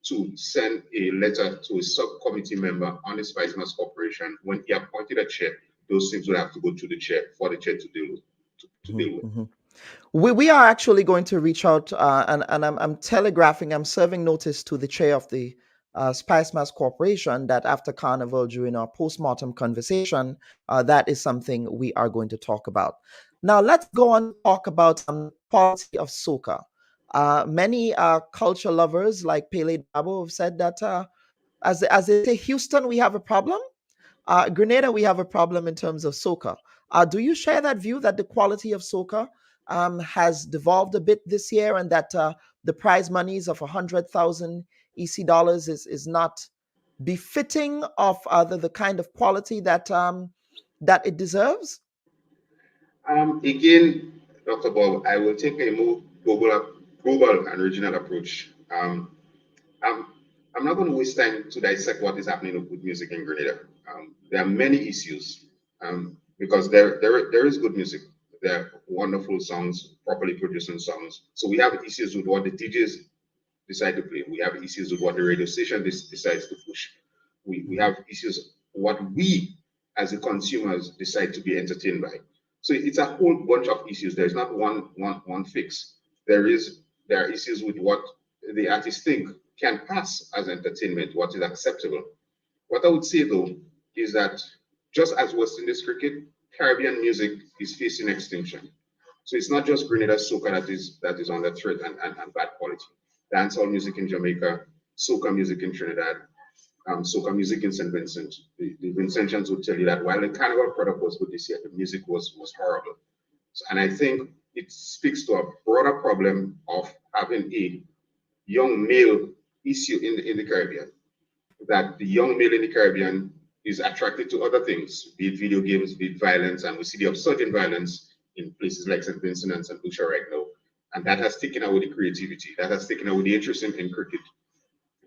to send a letter to a subcommittee member on the Spice Mass Corporation. When he appointed a chair, those things will have to go to the chair for the chair to deal with. We are actually going to reach out, and I'm telegraphing, I'm serving notice to the chair of the Spice Mass Corporation that after Carnival, during our postmortem conversation, that is something we are going to talk about. Now, let's go on to talk about quality of soca. Many culture lovers like Pele Dabo have said that, as they say, Houston, we have a problem. Grenada, we have a problem in terms of soca. Do you share that view that the quality of soca has devolved a bit this year, and that the prize monies of 100,000 EC dollars is not befitting of the kind of quality that that it deserves? Again, Dr. Bob, I will take a more global and regional approach. I'm not going to waste time to dissect what is happening with music in Grenada. There are many issues because there is good music. There are wonderful songs, properly producing songs. So we have issues with what the DJs decide to play. We have issues with what the radio station decides to push. We have issues what we as the consumers decide to be entertained by. So it's a whole bunch of issues. There's not one fix. There are issues with what the artists think can pass as entertainment, what is acceptable. What I would say though is that just as West Indies cricket, Caribbean music is facing extinction. So it's not just Grenada soca that is under threat and bad quality. Dancehall music in Jamaica, soca music in Trinidad, soca music in St. Vincent. The Vincentians would tell you that while the Carnival product was good this year, the music was horrible. So, and I think it speaks to a broader problem of having a young male issue in the Caribbean. That the young male in the Caribbean is attracted to other things, be it video games, be it violence, and we see the upsurge in violence in places like St. Vincent and St. Lucia right now. And that has taken away the creativity, that has taken away the interest in cricket,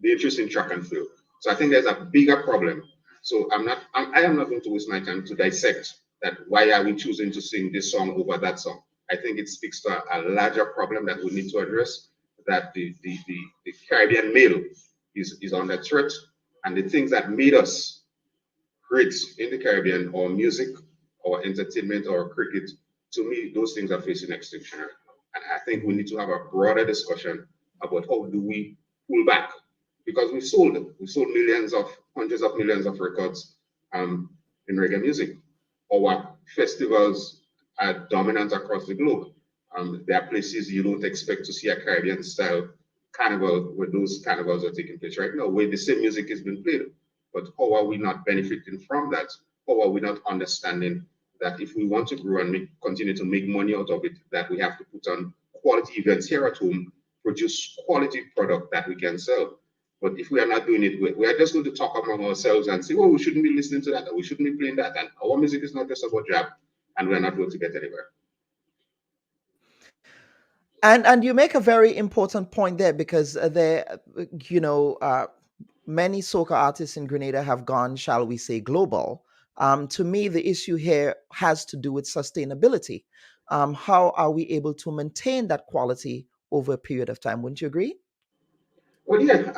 the interest in track and field. So I think there's a bigger problem. So I am not going to waste my time to dissect that why are we choosing to sing this song over that song. I think it speaks to a larger problem that we need to address, that the Caribbean male is under threat, and the things that made us great in the Caribbean, our music, or entertainment or cricket, to me, those things are facing extinction right now. And I think we need to have a broader discussion about how do we pull back, because we sold millions of, hundreds of millions of records in reggae music. Our festivals are dominant across the globe. There are places you don't expect to see a Caribbean style carnival where those carnivals are taking place right now, where the same music is being played. But how are we not benefiting from that? How are we not understanding that if we want to grow and continue to make money out of it, that we have to put on quality events here at home, produce quality product that we can sell. But if we are not doing it, we are just going to talk among ourselves and say, oh, we shouldn't be listening to that, or we shouldn't be playing that. And our music is not just about jab, and we're not going to get anywhere. And you make a very important point there, because many soca artists in Grenada have gone, shall we say, global. To me, the issue here has to do with sustainability. How are we able to maintain that quality over a period of time? Wouldn't you agree? Well, yeah.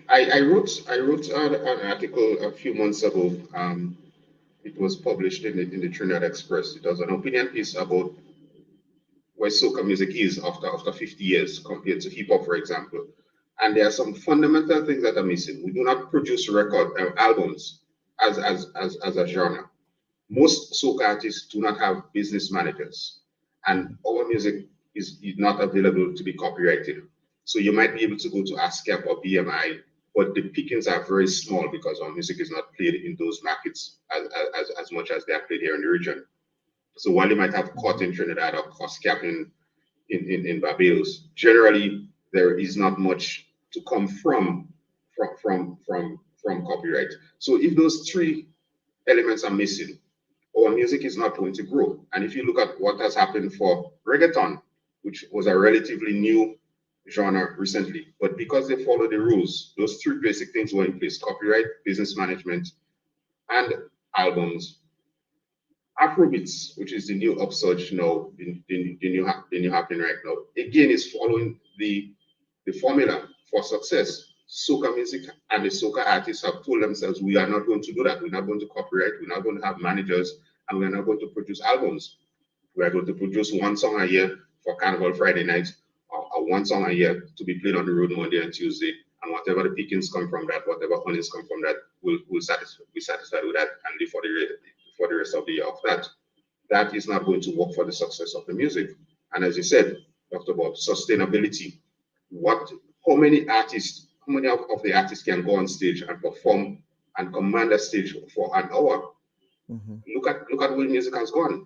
I wrote an article a few months ago. It was published in the Trinidad Express. It was an opinion piece about where soca music is after 50 years compared to hip hop, for example. And there are some fundamental things that are missing. We do not produce albums as a genre. Most soca artists do not have business managers, and our music is not available to be copyrighted. So you might be able to go to ASCAP or BMI, but the pickings are very small because our music is not played in those markets as much as they are played here in the region. So while you might have court in Trinidad or COSCAP in Barbados, generally there is not much to come from copyright. So if those three elements are missing, our music is not going to grow. And if you look at what has happened for reggaeton, which was a relatively new genre recently, but because they follow the rules, those three basic things were in place: copyright, business management, and albums. Afrobeats, which is the new upsurge now, the new happening right now, again is following the formula for success. Soca music and the soca artists have told themselves, we are not going to do that. We're not going to copyright. We're not going to have managers, and we're not going to produce albums. We are going to produce one song a year for Carnival Friday night, or one song a year to be played on the road Monday and Tuesday. And whatever the pickings come from that, whatever earnings come from that, we'll be satisfied with that and live for the rest of the year of that. That is not going to work for the success of the music. And as you said, Dr. Bob, sustainability. How many of the artists can go on stage and perform and command a stage for an hour? Mm-hmm. Look at where music has gone.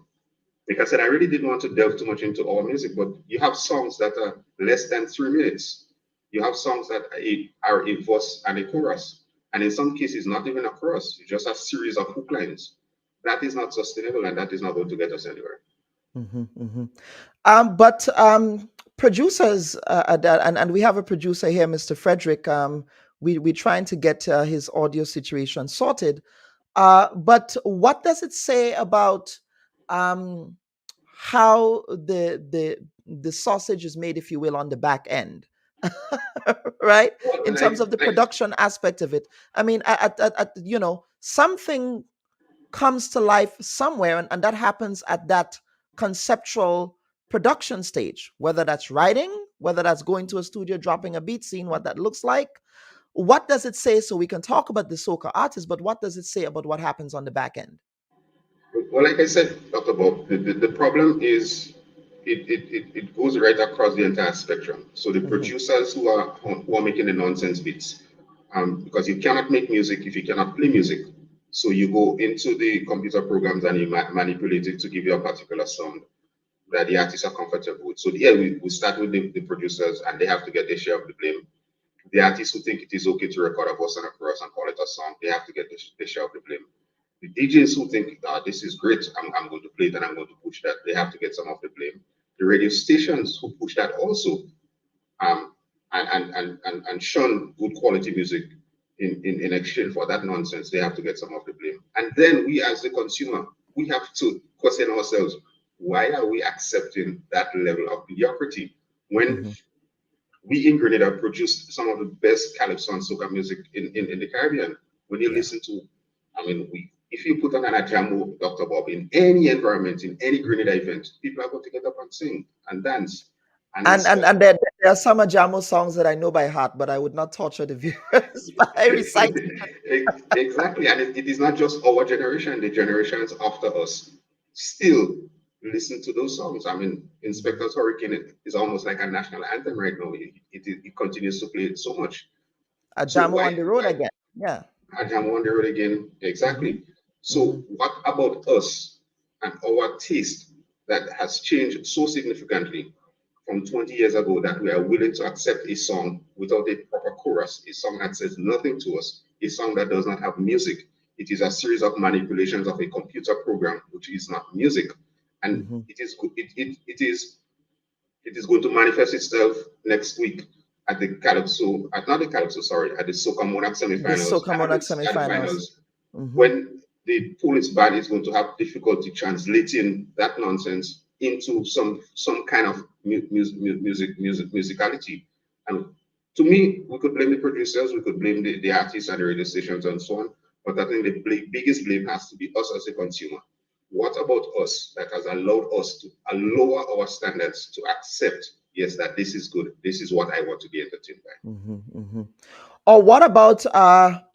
Like I said, I really didn't want to delve too much into our music, but you have songs that are less than 3 minutes. You have songs that are a verse and a chorus. And in some cases, not even a chorus, just a series of hook lines. That is not sustainable, and that is not going to get us anywhere. Mm-hmm, mm-hmm. But producers, and we have a producer here, Mr. Frederick. We're trying to get his audio situation sorted. But what does it say about how the sausage is made, if you will, on the back end? Right? In terms of the production aspect of it. I mean, something comes to life somewhere, and that happens at that conceptual production stage, whether that's writing, whether that's going to a studio, dropping a beat, seeing what that looks like. What does it say? So we can talk about the soca artist, but what does it say about what happens on the back end? Well, like I said, Dr. Bob, the problem is it goes right across the entire spectrum. So the producers who are making the nonsense beats, because you cannot make music if you cannot play music. So you go into the computer programs and you manipulate it to give you a particular sound that the artists are comfortable with. So here we start with the producers, and they have to get their share of the blame. The artists who think it is okay to record a verse and a chorus and call it a song, they have to get their share of the blame. The DJs who think this is great, I'm going to play it and I'm going to push that, they have to get some of the blame. The radio stations who push that also, and shun good quality music in exchange for that nonsense, they have to get some of the blame. And then we as the consumer, we have to question ourselves, why are we accepting that level of mediocrity when we in Grenada produced some of the best calypso and soca music in the Caribbean? When you listen to, I mean, if you put on an Ajamu, Dr. Bob, in any environment, in any Grenada event, people are going to get up and sing and dance. And there are some Ajamo songs that I know by heart, but I would not torture the viewers by reciting. Exactly. And it is not just our generation, the generations after us still listen to those songs. I mean, Inspector's Hurricane is almost like a national anthem right now. It continues to play so much. Ajamo on the road again. Yeah. Ajamo on the road again. Exactly. So what about us and our taste that has changed so significantly from 20 years ago that we are willing to accept a song without a proper chorus, a song that says nothing to us, a song that does not have music? It is a series of manipulations of a computer program, which is not music. And it is going to manifest itself next week at the Calypso, at the Soca Monarch semifinals. The Soca Monarch semifinals. When the police band is going to have difficulty translating that nonsense into some kind of musicality. And to me, we could blame the producers, we could blame the artists and the radio stations and so on. But I think the biggest blame has to be us as a consumer. What about us that has allowed us to lower our standards to accept, yes, that this is good, this is what I want to be entertained by? Or what about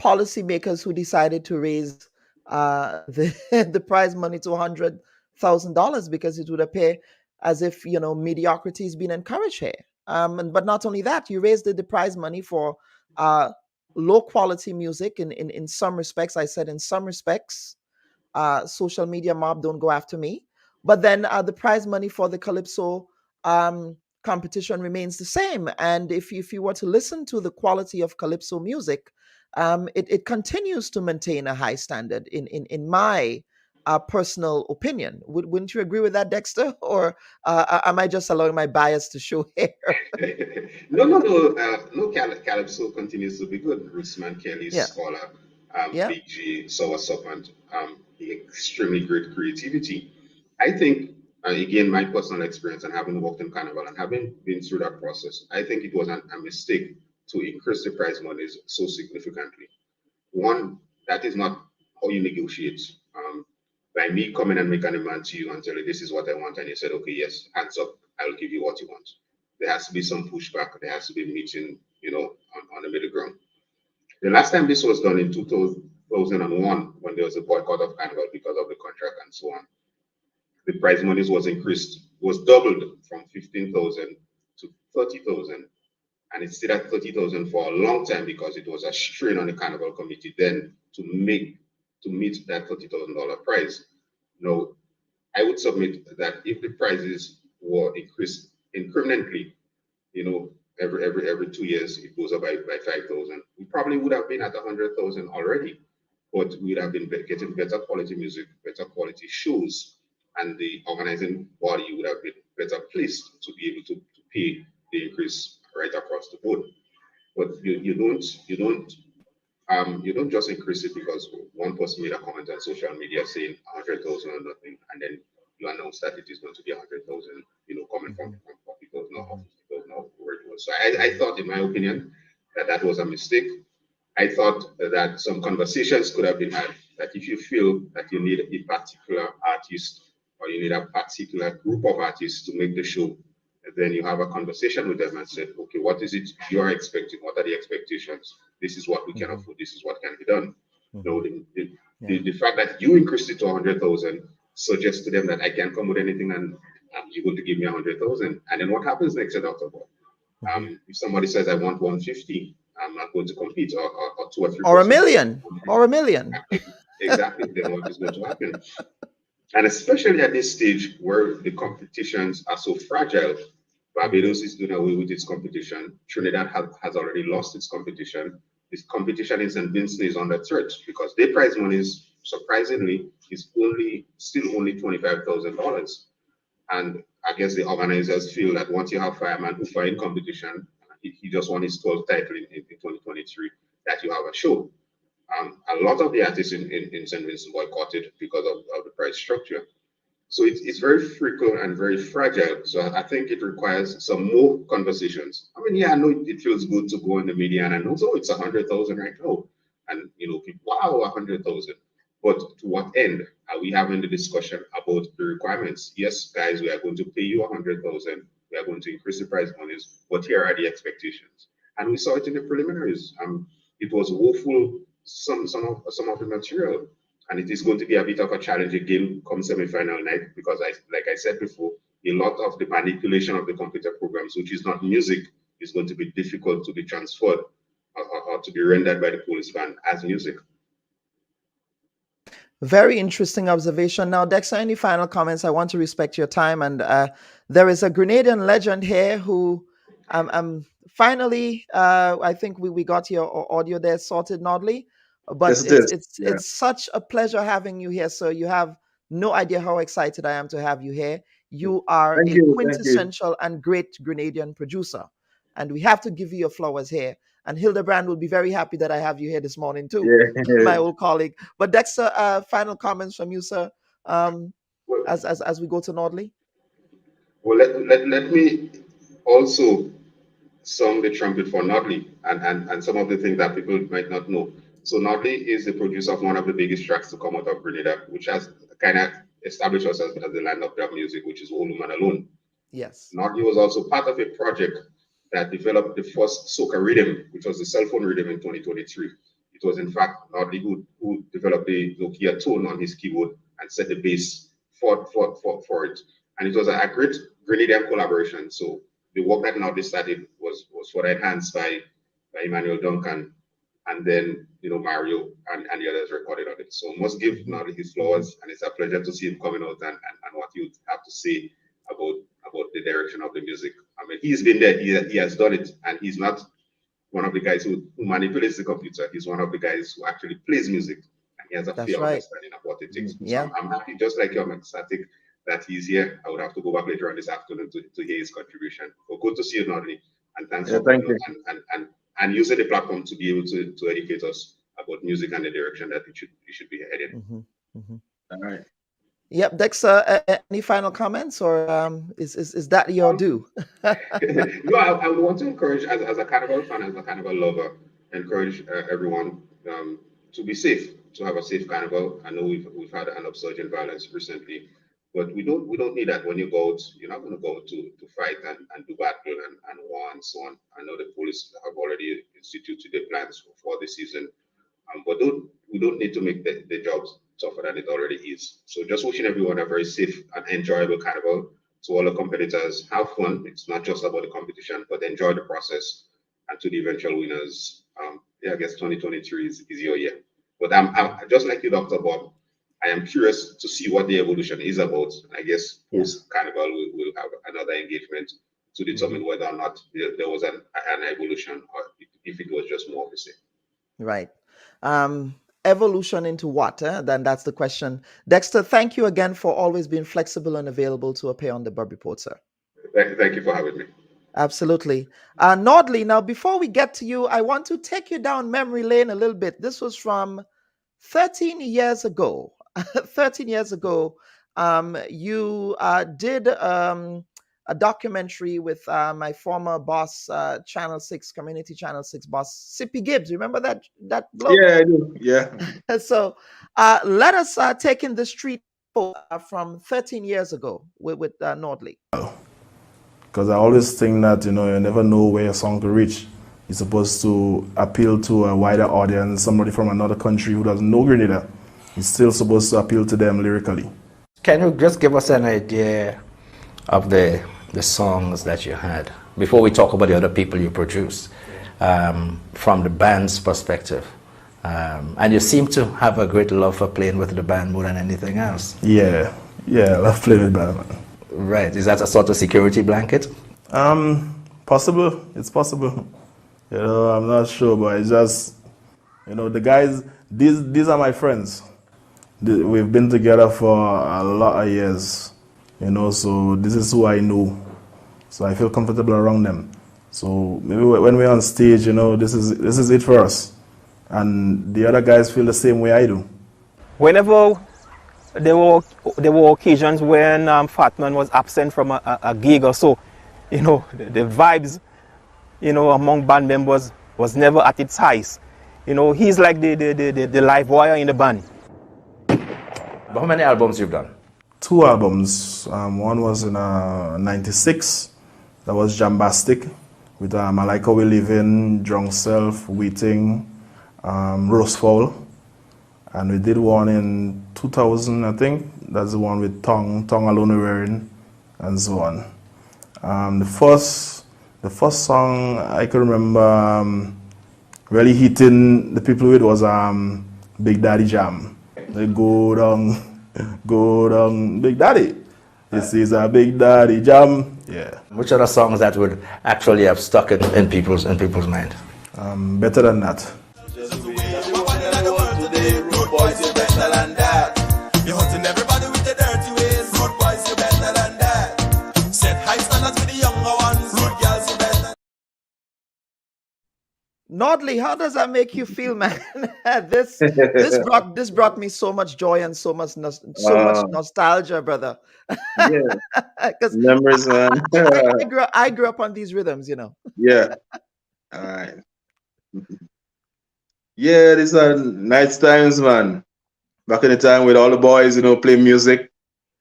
policymakers who decided to raise the prize money to $100,000 because it would appear as if mediocrity is being encouraged here? But not only that, you raised the prize money for low quality music in some respects. I said in some respects, social media mob don't go after me. But then the prize money for the Calypso competition remains the same. And if you were to listen to the quality of Calypso music, it continues to maintain a high standard in my personal opinion. Wouldn't you agree with that, Dexter? Or am I just allowing my bias to show here? No, Calypso continues to be good. Rusman Kelly, Scholar, Big G, Soursop, and extremely great creativity. I think, again, my personal experience and having worked in Carnival and having been through that process, I think it was a mistake to increase the prize monies so significantly. One, that is not how you negotiate. By me coming and making a demand to you and tell you this is what I want, and you said, okay, yes, hands up, I'll give you what you want. There has to be some pushback. There has to be a meeting, on the middle ground. The last time this was done in 2001, when there was a boycott of Carnival because of the contract and so on, the prize monies was doubled from 15,000 to 30,000, and it stayed at 30,000 for a long time because it was a strain on the Carnival committee then to meet that $30,000 prize. Now, I would submit that if the prizes were increased incrementally, every 2 years it goes up by 5,000, we probably would have been at 100,000 already, but we would have been getting better quality music, better quality shows, and the organizing body would have been better placed to be able to pay the increase right across the board. But you don't just increase it because one person made a comment on social media saying 100,000 or nothing, and then you announce that it is going to be 100,000, coming from 40,000 or 50,000 or where it was. So I thought, in my opinion, that was a mistake. I thought that some conversations could have been had, that if you feel that you need a particular artist or you need a particular group of artists to make the show, then you have a conversation with them and say, okay, what is it you're expecting? What are the expectations? This is what we can afford. This is what can be done. No, the fact that you increased it to 100,000 suggests to them that I can't come with anything and you're going to give me 100,000. And then what happens next at afterward? If somebody says I want 150, I'm not going to compete, or 2 or 3 or a million. Exactly. Then what is going to happen? And especially at this stage where the competitions are so fragile, Barbados is doing away with its competition. Trinidad has already lost its competition. This competition in St. Vincent is under threat because their prize money is, surprisingly, still only $25,000. And I guess the organizers feel that once you have Fireman who fight in competition, he just won his 12th title in 2023, that you have a show. A lot of the artists in St. Vincent boycotted because of the price structure. So it's very frequent and very fragile. So I think it requires some more conversations. I mean, yeah, I know it feels good to go in the media and I know, so it's 100,000 right now. And, people, wow, 100,000. But to what end? Are we having the discussion about the requirements? Yes, guys, we are going to pay you 100,000. We are going to increase the prize monies, but here are the expectations. And we saw it in the preliminaries. It was woeful, some of the material, and it is going to be a bit of a challenge again come semi-final night, because like I said before, a lot of the manipulation of the computer programs, which is not music, is going to be difficult to be transferred or to be rendered by the police band as music. Very interesting observation. Now, Dexter, any final comments? I want to respect your time. And there is a Grenadian legend here who finally, I think we got your audio there sorted, Nodley. But it's such a pleasure having you here, sir. You have no idea how excited I am to have you here. You are a quintessential and great Grenadian producer. And we have to give you your flowers here. And Hildebrand will be very happy that I have you here this morning too, my old colleague. But Dexter, final comments from you, sir, as we go to Nodley. Well, let me also song the trumpet for Nodley and some of the things that people might not know. So Nodley is the producer of one of the biggest tracks to come out of Grenada, which has kind of established us as the land of dub music, which is Olu Man Alone. Yes. Nodley was also part of a project that developed the first soca rhythm, which was the cell phone rhythm in 2023. It was in fact Nodley who developed the Nokia tone on his keyboard and set the bass for it. And it was a great Grenadian collaboration. So the work that Nodley started was further enhanced by Emmanuel Duncan, and then Mario and the others recorded on it. So must give Nodley his flowers, and it's a pleasure to see him coming out and what you have to say about the direction of the music. I mean, he's been there, he has done it, and he's not one of the guys who manipulates the computer. He's one of the guys who actually plays music, and he has a fair understanding of what it takes. So I'm happy, just like you, I'm ecstatic that he's here. I would have to go back later on this afternoon to hear his contribution. But good to see you, Nodley, and thanks for coming and using the platform to be able to educate us about music and the direction that it should be headed. All right. Yep, Dexter, any final comments, or is that your due? No, I would want to encourage, as a Carnival fan, as a Carnival lover, encourage everyone to be safe, to have a safe Carnival. I know we've had an upsurge in violence recently, but we don't need that. When you go out, you're not going to go to fight and do battle and war and so on. I know the police have already instituted their plans for the season, but we don't need to make the jobs tougher than it already is. So just wishing everyone a very safe and enjoyable Carnival. To all the competitors, have fun. It's not just about the competition, but enjoy the process. And to the eventual winners, I guess 2023 is your year. But I'm just like you, Dr. Bob, I am curious to see what the evolution is about. I guess post Carnival we'll have another engagement to determine whether or not there was an evolution, or if it was just more of the same. Right. Evolution into what? Then that's the question. Dexter, thank you again for always being flexible and available to appear on the Bub Report, sir. Thank you for having me. Absolutely. Nodley, now before we get to you, I want to take you down memory lane a little bit. This was from 13 years ago. 13 years ago, you did a documentary with my former boss, Channel 6, Community Channel 6 boss, Sippy Gibbs. Remember that bloke? Yeah, I do. Yeah. So let us take in the street from 13 years ago with Nodley. Because I always think that, you never know where a song could reach. You're supposed to appeal to a wider audience, somebody from another country who doesn't know Grenada. You're still supposed to appeal to them lyrically. Can you just give us an idea of the songs that you had before we talk about the other people you produced, from the band's perspective? And you seem to have a great love for playing with the band more than anything else. Yeah, I love playing with band. Right, is that a sort of security blanket? Possible, it's possible. I'm not sure, but it's just, the guys, these are my friends. We've been together for a lot of years, so this is who I know. So I feel comfortable around them. So maybe when we're on stage, this is it for us. And the other guys feel the same way I do. Whenever there were occasions when Fatman was absent from a gig or so, the vibes, among band members was never at its highest. He's like the live wire in the band. But how many albums you've done? 2 albums. One was in '96. That was Jambastic with I Like How We Live In, Drunk Self, Waiting, Rosefowl. And we did one in 2000, I think. That's the one with Tongue Alone Wearing, and so on. The first song I can remember really hitting the people with was Big Daddy Jam. They go down, Big Daddy. This is a Big Daddy Jam. Yeah. Which are the songs that would actually have stuck in people's mind? Better Than That. Nodley, how does that make you feel, man? this brought me so much joy and so much nostalgia, brother. Yeah, memories, man. I grew up on these rhythms, you know. Yeah. All right. Yeah, these are nice times, man. Back in the time with all the boys, you know, play music,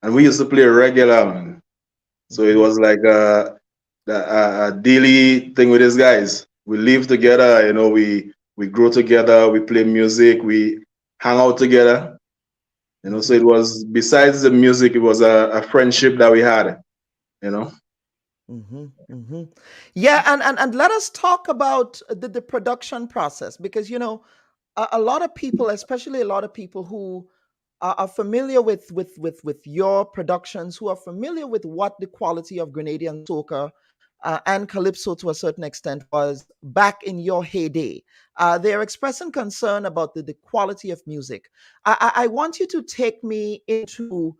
and we used to play regular, man. So it was like a daily thing with these guys. We live together, you know, we grow together, we play music, we hang out together. You know, so it was, besides the music, it was a friendship that we had, you know. Yeah, and let us talk about the production process, because, you know, a lot of people, especially a lot of people who are familiar with your productions, who are familiar with what the quality of Grenadian soca and calypso to a certain extent was back in your heyday. They're expressing concern about the quality of music. I want you to take me into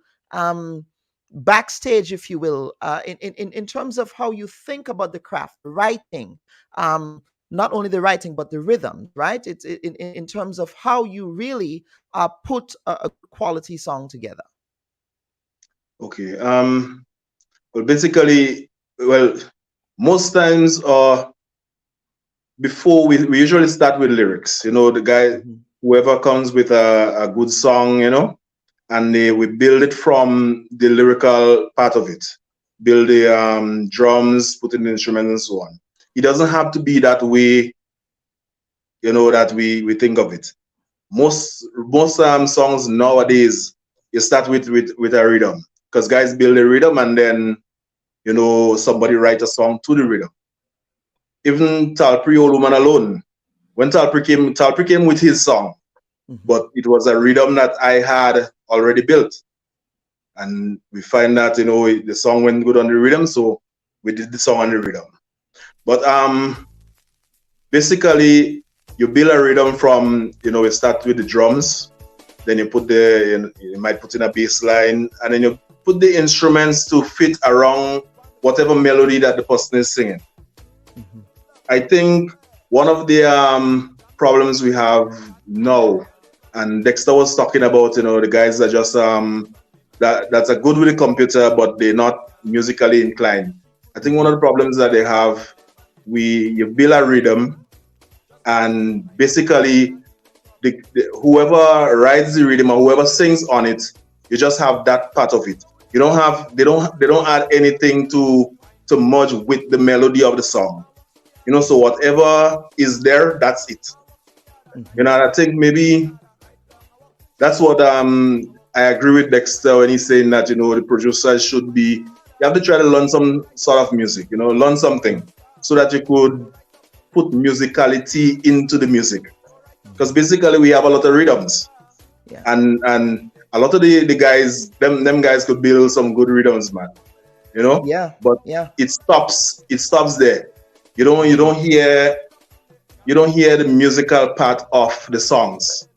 backstage, if you will, in terms of how you think about the craft, writing, not only the writing, but the rhythm, right? It's in terms of how you really put a quality song together. Okay. Well, basically, most times, before we usually start with lyrics. You know, the guy, whoever comes with a good song, you know, and we build it from the lyrical part of it. Build the drums, put in the instruments, and so on. It doesn't have to be that way, you know, that we think of it. Most songs nowadays, you start with a rhythm, because guys build a rhythm and then, you know, somebody write a song to the rhythm. Even Talpri, Old Woman Alone, when Talpri came with his song, but it was a rhythm that I had already built. And we find that, you know, the song went good on the rhythm, so we did the song on the rhythm. But basically, you build a rhythm from, you know, you start with the drums, then you might put in a bass line, and then you put the instruments to fit around whatever melody that the person is singing. I think one of the problems we have now, and Dexter was talking about, you know, the guys that just that's a good with the computer, but they're not musically inclined. I think one of the problems that they have, you build a rhythm, and basically whoever writes the rhythm or whoever sings on it, you just have that part of it. You don't have, they don't add anything to merge with the melody of the song. You know, so whatever is there, that's it. You know, I think maybe that's what I agree with Dexter when he's saying that, you know, the producers should be, you have to try to learn some sort of music, you know, learn something so that you could put musicality into the music. Because basically we have a lot of rhythms. Yeah. And a lot of the guys, them guys could build some good rhythms, man. You know? Yeah. But yeah, it stops there. You don't hear the musical part of the songs.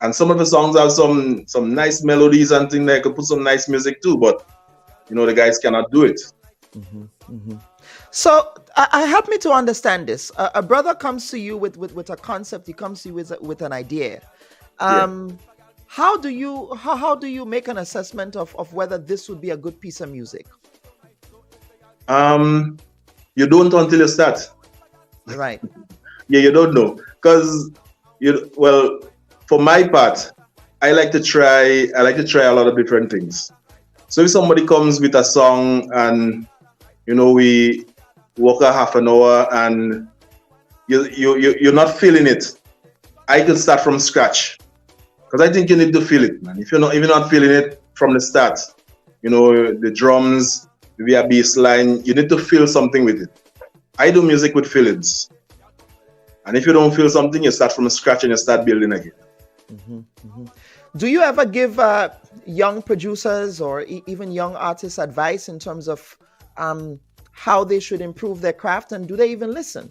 And some of the songs have some nice melodies and things that could put some nice music too, but you know, the guys cannot do it. So help me to understand this. A brother comes to you with a concept. He comes to you with an idea. How do you make an assessment of whether this would be a good piece of music? You don't until you start. Right. Yeah, you don't know, because for my part, I like to try a lot of different things. So if somebody comes with a song and we work a half an hour and you're not feeling it, I could start from scratch. Because I think you need to feel it, man. If you're not feeling it from the start, the drums, maybe a bass line, you need to feel something with it. I do music with feelings. And if you don't feel something, you start from scratch and you start building again. Do you ever give young producers or even young artists advice in terms of how they should improve their craft, and do they even listen?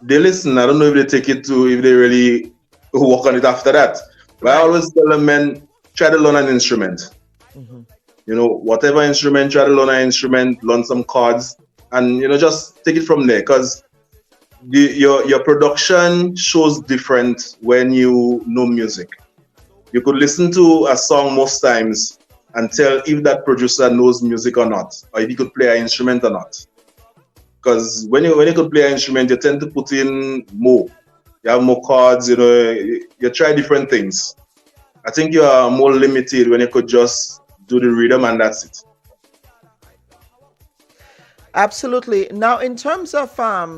They listen. I don't know if they take it if they really work on it after that. But I always tell them, man, try to learn an instrument. Whatever instrument, try to learn an instrument, learn some chords, and just take it from there. Because your production shows different when you know music. You could listen to a song most times and tell if that producer knows music or not, or if he could play an instrument or not. Because when you could play an instrument, you tend to put in more. You have more chords, you try different things. I think you are more limited when you could just do the rhythm and that's it. Absolutely. Now, in terms of the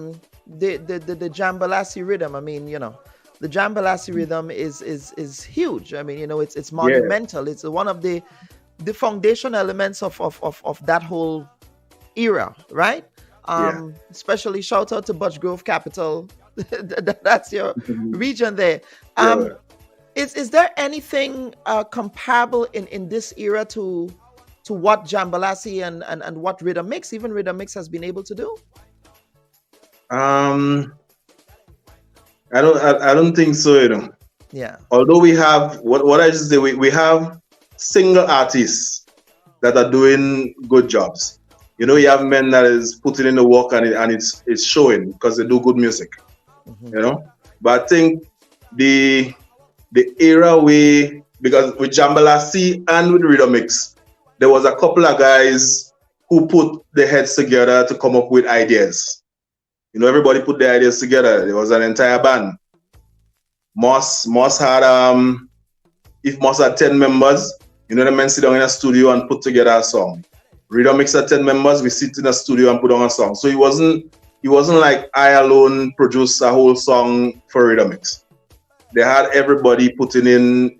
Jambalassi rhythm, I mean, the Jambalassi rhythm is huge. I mean, it's monumental. Yeah. It's one of the foundation elements of that whole era, right? Especially shout out to Butch Grove Capital. That's your region there. Is there anything comparable in this era to what Jambalassi and what Rhythm Mix, even Rhythm Mix, has been able to do? I don't think so, Yeah. Although we have what I just say, we have single artists that are doing good jobs. You have men that is putting in the work and it's showing because they do good music. But I think the era because with Jambalassi and with Rhythm Mix, there was a couple of guys who put their heads together to come up with ideas. Everybody put their ideas together. There was an entire band. Moss had if Moss had 10 members, the men sit down in a studio and put together a song. Rhythm Mix had 10 members, we sit in a studio and put on a song. So it wasn't like I alone produced a whole song for Rhythm Mix. They had everybody putting in,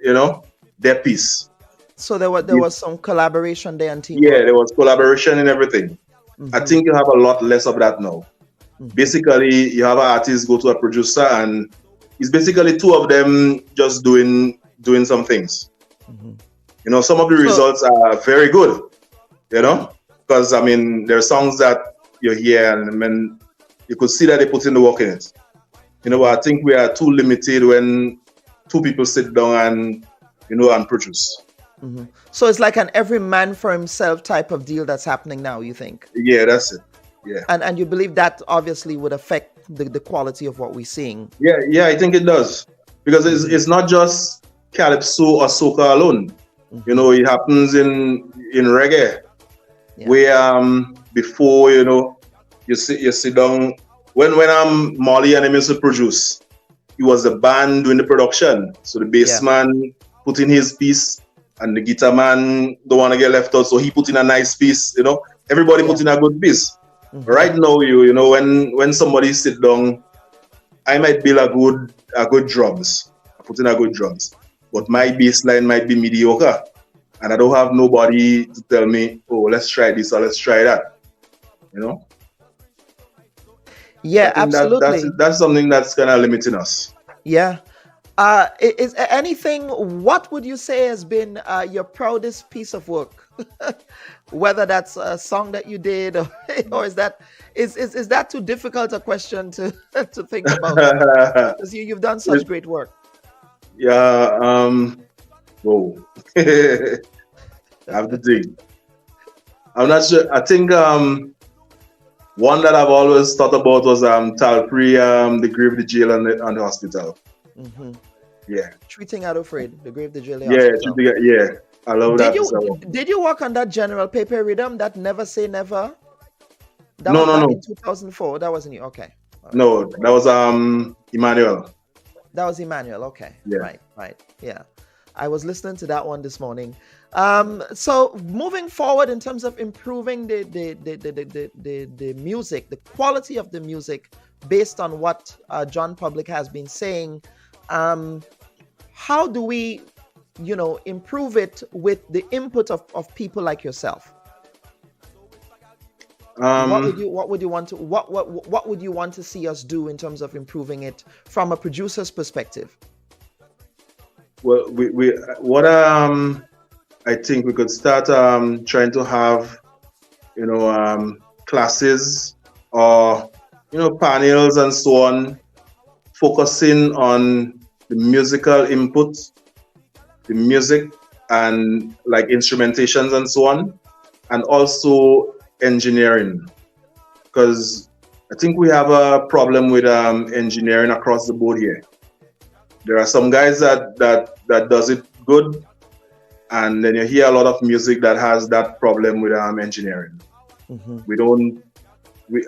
their piece. So there was some collaboration there and teamwork. Yeah, there was collaboration and everything. I think you have a lot less of that now. Basically, you have an artist go to a producer and it's basically two of them just doing some things. Some of the results are very good, because I mean, there are songs that you hear and you could see that they put in the work in it. I think we are too limited when two people sit down and produce. So it's like an every man for himself type of deal that's happening now, you think? Yeah, that's it. Yeah. And you believe that obviously would affect the quality of what we're seeing? Yeah, I think it does. Because it's not just calypso or soca alone. It happens in reggae. Yeah. Where before, you sit down. When Molly and him used to produce, it was the band doing the production. So the bass man put in his piece and the guitar man don't want to get left out. So he put in a nice piece, Everybody put in a good piece. Right now, when somebody sit down, I might build a good drums. I put in a good drums. But my bass line might be mediocre. And I don't have nobody to tell me, oh, let's try this or let's try that. Yeah, absolutely. That's something that's kind of limiting us. Yeah. Is anything, what would you say has been your proudest piece of work? Whether that's a song that you did or is that too difficult a question to think about? Because you've done such great work. Yeah, whoa. I have to think. I'm not sure. I think one that I've always thought about was Talpri, the grave, the jail, and the hospital. Yeah. Treating Adolfred, the grave, the jail, yeah. I love that. Did you work on that general paper rhythm, that Never Say Never? No. In 2004. That wasn't you. Okay. No, that was Emmanuel. That was Emmanuel. Okay. Yeah. Right. Yeah. I was listening to that one this morning. So moving forward in terms of improving the music, the quality of the music, based on what John Public has been saying, how do we, improve it with the input of people like yourself? What would you want to see us do in terms of improving it from a producer's perspective? Well, what I think we could start trying to have, classes or panels and so on, focusing on the musical input, the music and like instrumentations and so on, and also engineering, because I think we have a problem with engineering across the board here. There are some guys that does it good, and then you hear a lot of music that has that problem with engineering. Mm-hmm.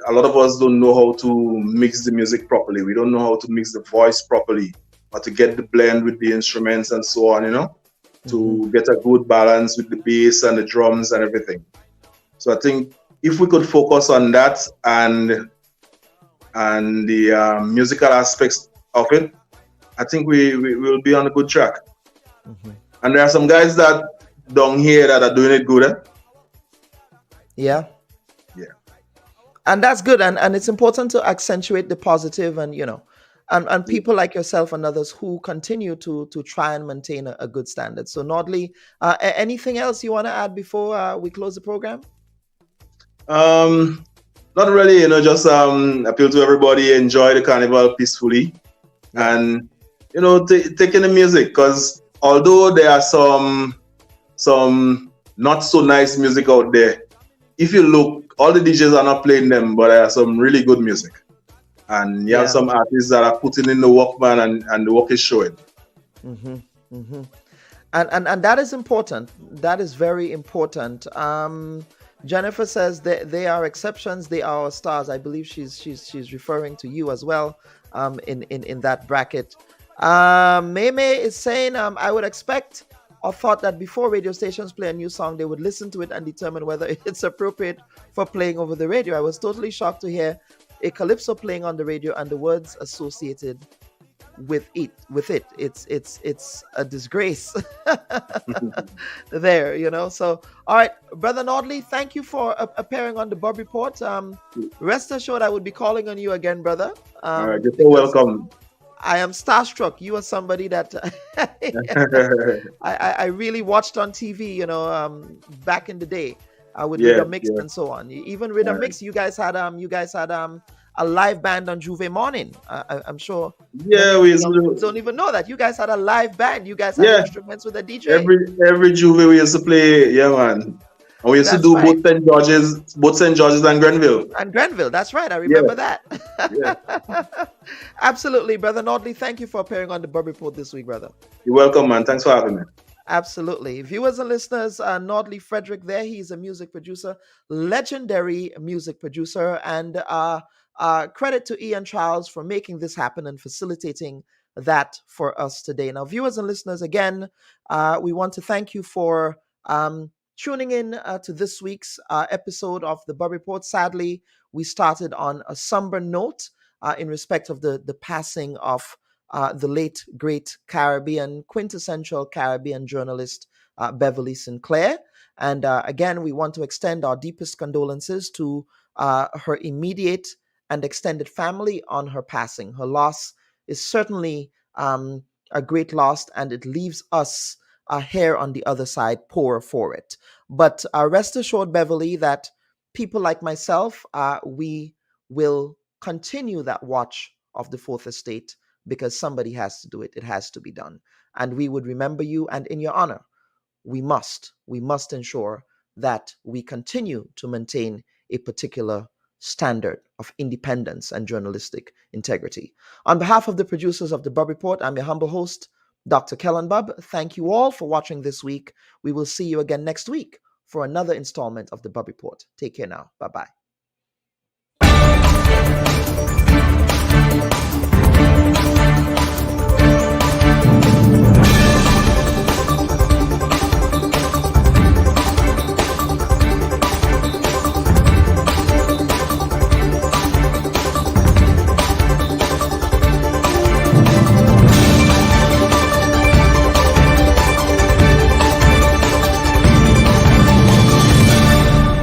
A lot of us don't know how to mix the music properly. We don't know how to mix the voice properly, or to get the blend with the instruments and so on, to get a good balance with the bass and the drums and everything. So I think if we could focus on that and the musical aspects of it, I think we will be on a good track. Mm-hmm. And there are some guys that down here that are doing it good. Yeah. Yeah. And that's good. And it's important to accentuate the positive and, and people like yourself and others who continue to try and maintain a good standard. So Nordley, anything else you want to add before we close the program? Not really, just appeal to everybody, enjoy the carnival peacefully, and take in the music, because although there are some not so nice music out there, if you look, all the DJs are not playing them, but there are some really good music, and you have some artists that are putting in the work, man, and the work is showing. Mm-hmm. Mm-hmm. And that is important. That is very important. Jennifer says that they are exceptions, they are stars. I believe she's referring to you as well, in that bracket. Meme is saying, I would expect or thought that before radio stations play a new song, they would listen to it and determine whether it's appropriate for playing over the radio. I was totally shocked to hear a calypso playing on the radio and the words associated with it. It's a disgrace there, So, all right, Brother Nordley, thank you for appearing on the Bob Report. Rest assured, I would be calling on you again, brother. All right, you're so welcome. I am starstruck. You are somebody that I really watched on TV, back in the day, with Rhythm Mix and so on. Even Rhythm Mix, you guys had a live band on Juve Morning. I'm sure. Yeah, we don't even know that you guys had a live band. You guys had instruments with a DJ. Every Juve we used to play, man. And we used to do both St. George's and Grenville. And Grenville, that's right. I remember that. Absolutely, Brother Nordley. Thank you for appearing on the Bob Report this week, brother. You're welcome, man. Thanks for having me. Absolutely. Viewers and listeners, Nordley Frederick there. He's a music producer, legendary music producer, and credit to Ian Charles for making this happen and facilitating that for us today. Now, viewers and listeners, again, we want to thank you for tuning in to this week's episode of the Bob Report. Sadly, we started on a somber note in respect of the passing of the late, great quintessential Caribbean journalist, Beverly Sinclair. And again, we want to extend our deepest condolences to her immediate and extended family on her passing. Her loss is certainly a great loss, and it leaves us here on the other side poor for it. But rest assured, Beverly, that people like myself, we will continue that watch of the Fourth Estate, because somebody has to do it. It has to be done. And we would remember you, and in your honor, we must ensure that we continue to maintain a particular standard of independence and journalistic integrity. On behalf of the producers of the Bob Report, I'm your humble host, Dr. Kellen Bub. Thank you all for watching this week. We will see you again next week for another installment of the Bob Report. Take care now. Bye-bye.